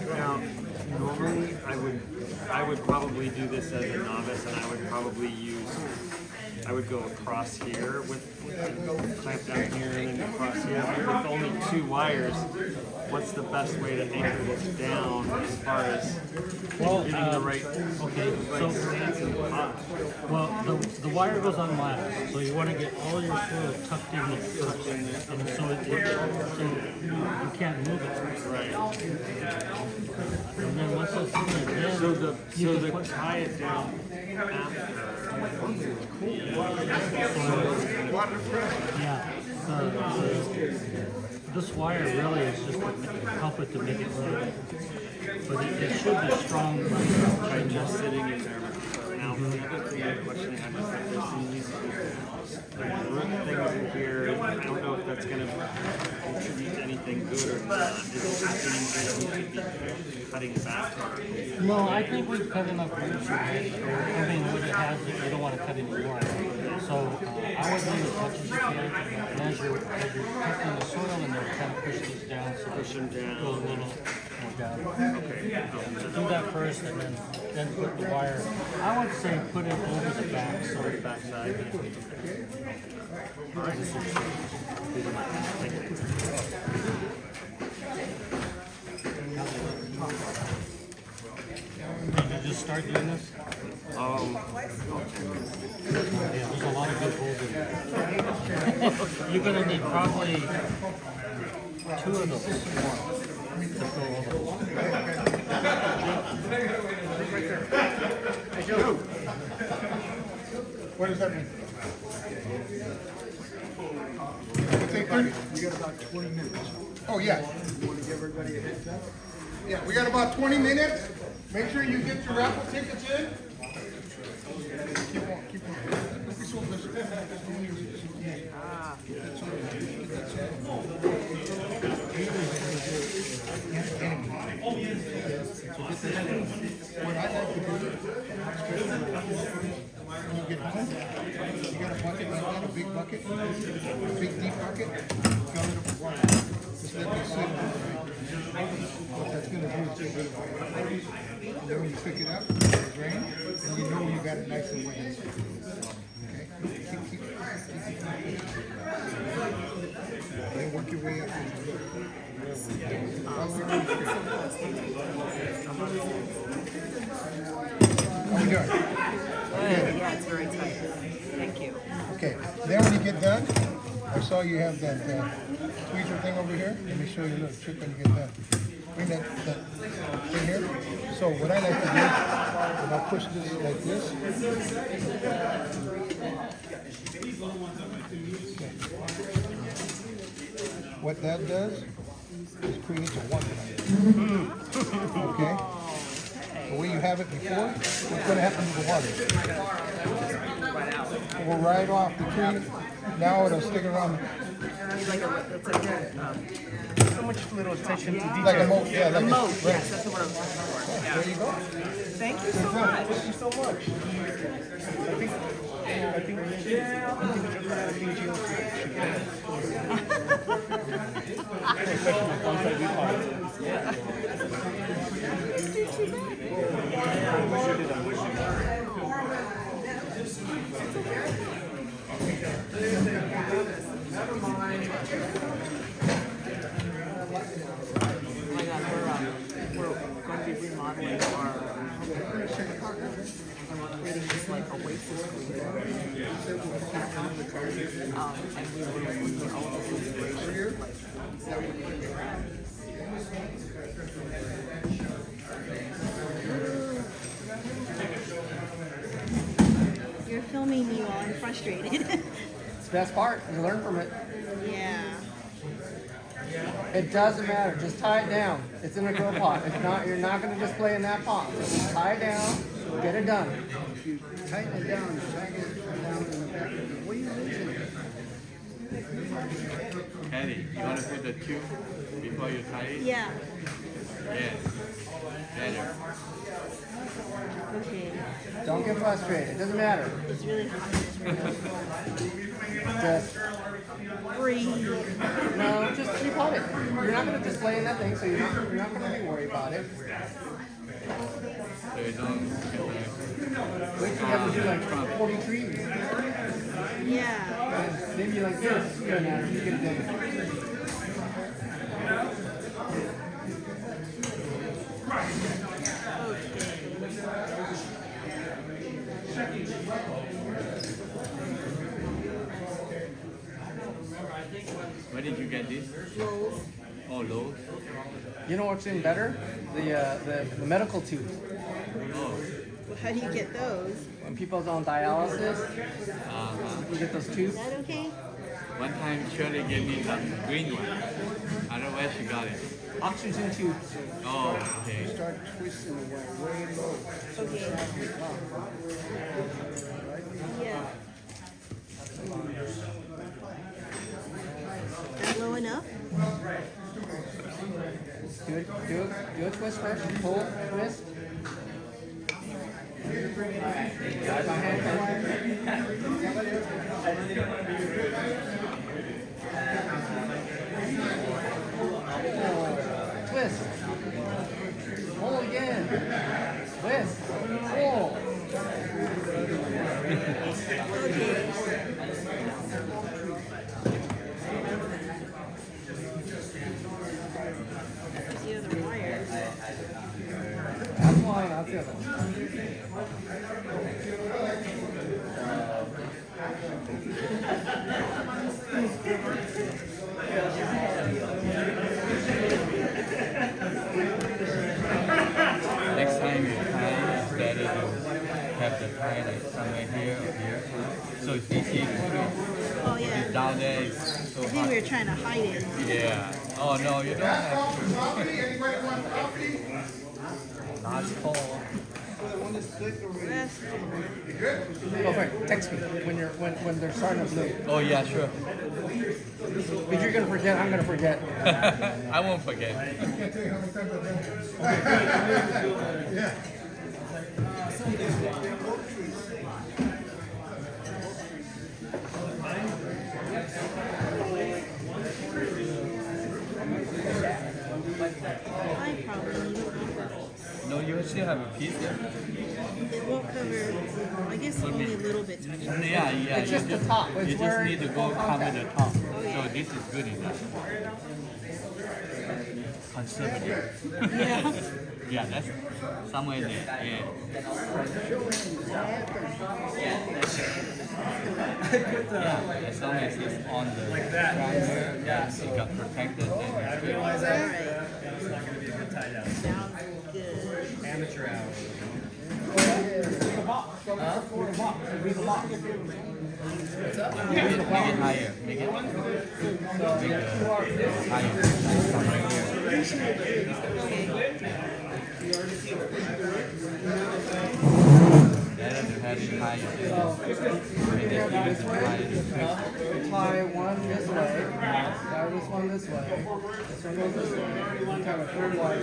Now, normally I would probably do this as a novice, and I would probably I would go across here with clamp down here and then across here. But with only 2 wires, what's the best way to anchor this down as far as getting the right stance in the pot? Well, the wire goes on last, so you want to get all your soil tucked in there first, and so you can't move it. Right. And then once it's in there, then So the tie it down after. Yeah. This wire really is just to help it to make it run. But it should be strong By just sitting in there. Now, the other thing I question I have is that there's these root things in here. I don't know if that's going to contribute anything good or not. Is it happening that we should be cutting back? No, I think we've cut enough roots already. I mean, what it has, you don't want to cut any more. So I would leave as much as you can. And as you're cutting the soil in there, kind of push these down. So Push them down. go a little more down. Okay. Do that first, and then put the wire. I would say put it over the back, so the back side. All right. These are my thank you. Did you just start doing this? Yeah, there's a lot of good holes in there. You're going to need probably 2 of those to fill all those. Hey, Joe. What does that mean? It's 8:30? We got about 20 minutes. Oh, yeah. You want to give everybody a heads up? Yeah, we got about 20 minutes. Make sure you get your raffle tickets in. Keep on, keep on. Don't be so busy. What I like to do, especially when you get home, you got a bucket like that, a big bucket, a big deep bucket, fill it up with water. Just let it sit. What that's going to do is get rid of water. And then when you pick it up, it's rain, and you know you got it nice and wet. Okay? Keep it. Then work your way up. How we doing? Yeah, it's very tight. Thank you. Okay, then when you get done, I saw you have that tweezer thing over here. Let me show you a little trick when you get done. Bring that thing here. So what I like to do is I'll push this like this. Okay. What that does is creates a one. Okay? The way you have it before, what's going to happen to the water? It will ride off the tree. Now it'll stick around. So much little attention to detail. Like a moat, yeah. Like A moat, right. yes, that's what I was looking for. Yeah. There you go. Thank you so much. Thank you so much. I think We're going to be remodeling our apartment, and we're creating this like oasis green. And we were looking at all this inspiration, You're filming me while I'm frustrated. it's the best part. You learn from it. Yeah. It doesn't matter. Just tie it down. It's in a grow pot. If not, you're not going to display in that pot. Just tie it down. Get it done. If you tighten it down, tighten it down in the back. What are you losing? Eddie, you want to put the tube before you tie it? Yeah. Yes. Better. Okay. Don't get frustrated. It doesn't matter. It's really hot. Just Breathe. no. Just keep you're not gonna display in that thing, so you're not gonna be worried about it. So you don't. Wait till you have to do like 40 trees. Yeah. And maybe like this, you get it done. Where did you get this? Lowe's. Oh, Lowe's. You know what's even better? The medical tubes. Oh. How do you get those? When people's on dialysis, you get those Is tubes. that okay? One time Shirley gave me the green one. I don't know where she got it. Oxygen tubes. Oh, okay. Start twisting it way low. Okay. Yeah. That low enough? Do a twist first. Pull, twist. Guide my hand first. Twist. Pull again. Twist. Pull. The other wires. That's one, that's the other one. Next time you tie, it's better to have the tie like somewhere here or here. So it's easy to twist. Oh yeah. It's down there, it's so I think we hard. were trying to hide it. Yeah. Oh no, you don't have to. Coffee? Anybody want coffee? Not full. Rest. Go for it. Text me when they're starting to bloom. Oh yeah, sure. If you're gonna forget, I'm gonna forget. I won't forget. I can't tell you how many times I've done it. Yeah. I probably need it. No, you still have a piece there. It won't cover, I guess only a little bit touches. Yeah, yeah. It's just the top. It's You just where need to go it's cover the top. yeah. So this is good enough. Conservative. Yeah. Yeah, that's somewhere there. Yeah. Yeah, as long as it's on the like that. Yeah, it got protected. And it's good. All right. It's not going to be a good tie down. Sounds good. Amateur hour. Make it higher. Make it higher. Somewhere better to have it higher. Tie one this way, tie this one this way, this one goes this way, and tie a third one.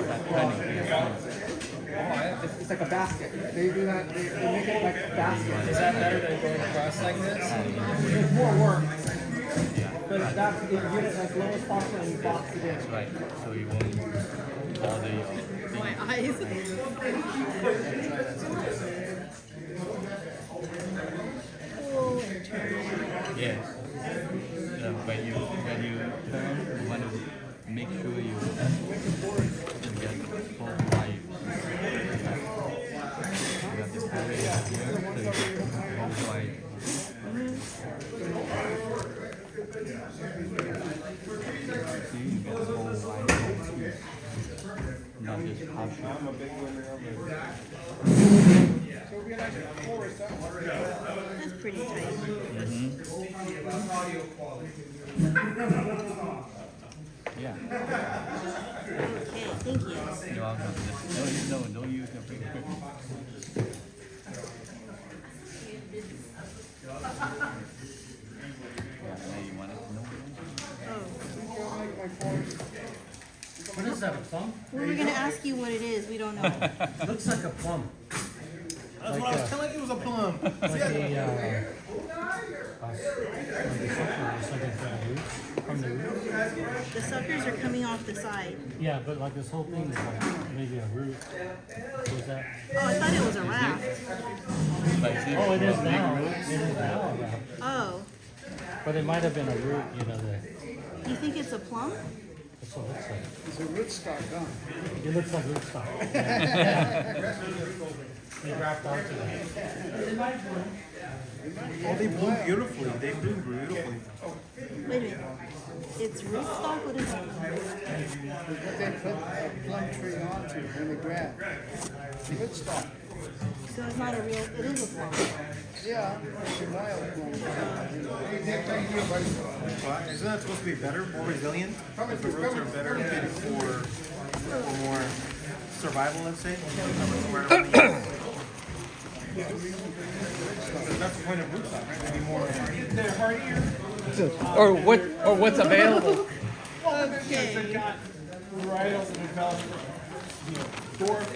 It's like a basket. They do that, they make it like a basket. Is that better than going across like this? There's more work. But that's, you get it like lowest possible and you box it in. Right, so you won't bother your My eyes. Pull and turn. yes. When you turn, you want to make sure you get both wires. You have to carry it here so you get both wires. See, you get the whole wire too. Not just partial. That's pretty tight. Yeah. Okay, thank you. You're welcome. No, don't use your finger. Yeah, you want it? No. What is that, a plum? We were gonna ask you what it is. We don't know. Looks like a plum. That's what I was telling you, it was a plum. Like a, because something from the root. The suckers are coming off the side. Yeah, but like this whole thing is like maybe a root. Was that? Oh, I thought it was a raft. Oh, it is now. It is now a raft. Oh, But it might have been a root, you know, you think it's a plum? that's what it looks like. It's a rootstock, huh? It looks like rootstock. They wrapped onto that. Oh, they bloom beautifully. They bloom beautifully. Wait a minute. It's rootstock? What is it? What they put a plum tree onto in the ground. Rootstock. So it's not a real, it is a plum. Yeah, it's a wild plum. Well, isn't that supposed to be better, more resilient? If the roots are better fitted for more survival, let's say. That's the point of rootstock, right? To be more. They're hardier. Or what's available. Well, they've got varietals that develop, dwarf,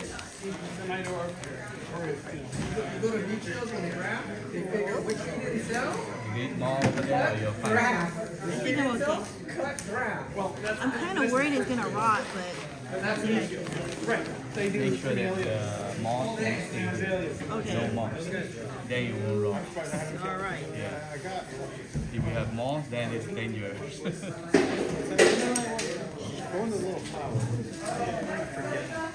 semi-dwarf, or, Go to beach shows when they wrap, they figure which you didn't sell. I think I'm okay. I'm kind of worried it's gonna rot, but I think I can. right, they do Make sure that moss and no Okay. moss. Then you won't rot. All right. If you have moss, then it's dangerous. go into a little flower.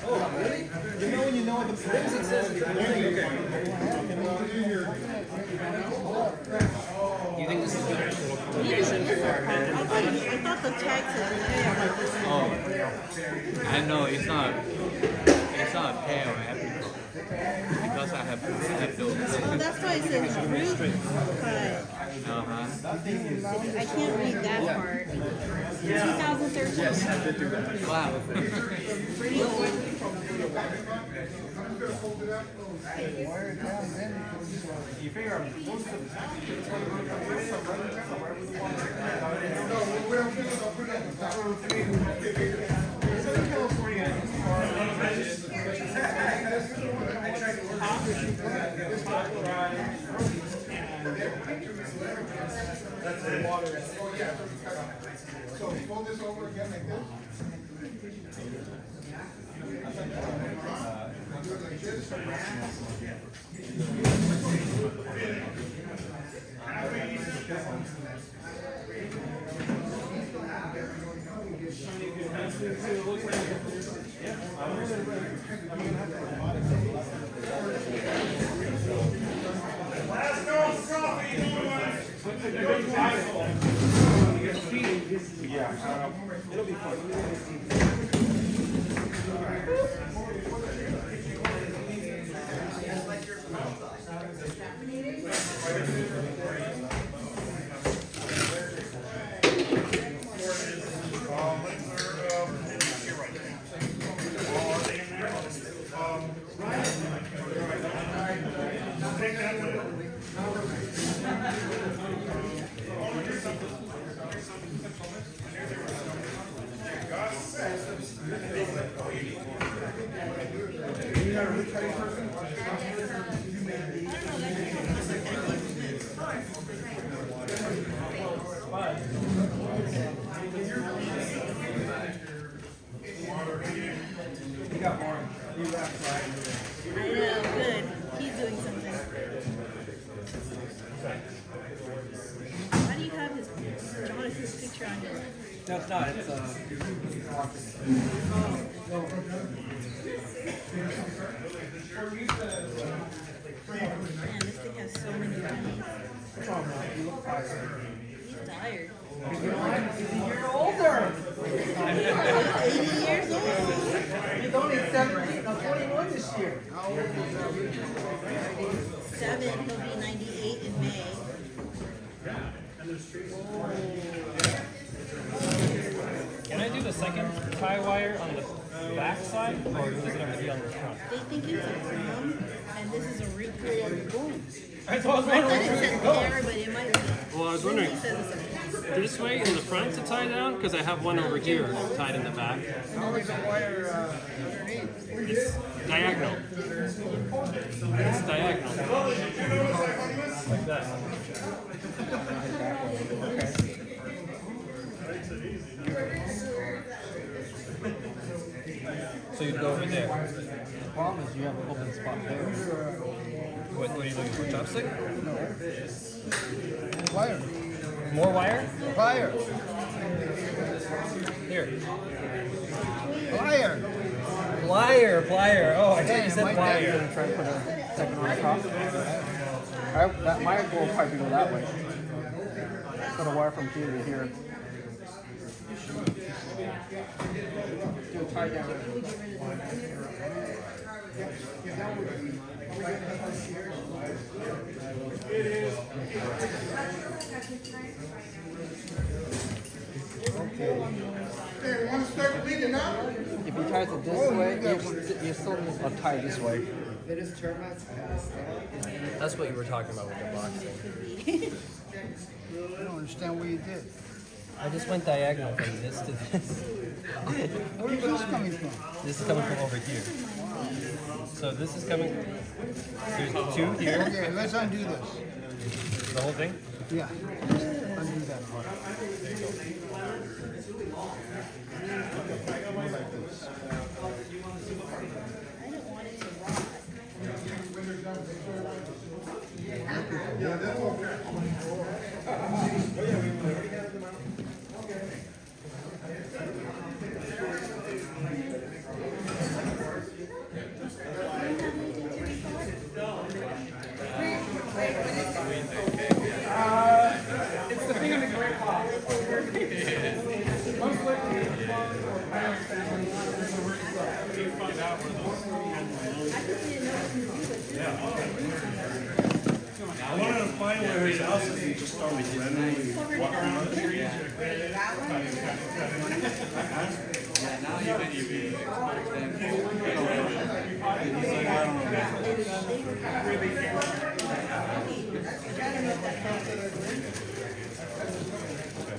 Oh, really? You know when you know what the plant is? You think this is good? I thought the tag said pear. Oh, I know it's not pear or apricot because I have those. Oh, that's why it says root cut. I can't read that part. 2013. Wow. Pretty old. You figure most of So fold this over again like this. Do it like this. It'll be fun. I know, good. He's doing something. Why do you have Jonathan's picture on your... No, it's not. It's Man, this thing has so many pennies. He's tired. You're older. 80 years old. He's only 17, no, 21 this year. How old is he? 7, he'll be 98 in May. Can I do the second tie wire on the back side, or does it have to be on the front? They think it's a plum, and this is a root. I thought I thought it said pear, but it might be. Well, I was Lindsay wondering. says it's a this way in the front to tie down because I have one over here tied in the back. How is the wire underneath? It's diagonal. It's diagonal. Like that. So you'd go over there. The problem is you have an open spot there. What are you looking for? Chopstick? Wire. More wire? Wire. Here. Wire. Plier. Oh, I thought you said I'm plier. gonna try to put a second on top. That might will probably go that way. Put a wire from here to here. Do a tie down. Okay, want to start cleaning up? If you tie it this way, you still need to tie this way. That's what you were talking about with the box thing. I don't understand what you did. I just went diagonal from this to this. Where is this coming from? This is coming from over here. So this is coming. There's two here. Okay, let's undo this. The whole thing? Yeah, undo that part. More like this. It's the thing on the great pot. I wanted to find where his house is and just start randomly walk around the trees. Now you can even expose them. He's like, I don't know.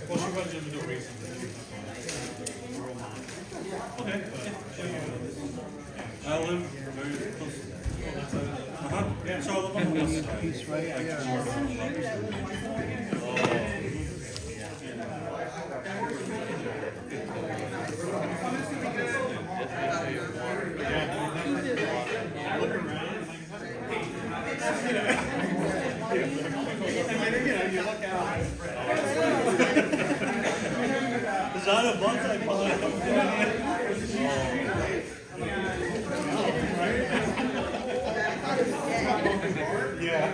Well, she was going to do a reason. Okay. I live very close to that. Yeah, so I live on the west side. Piece right here. Is that a bonsai pond? Yeah.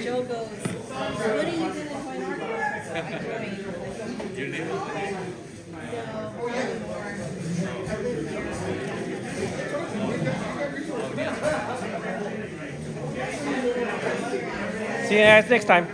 Joe goes, what are you doing when Your name See you guys next time.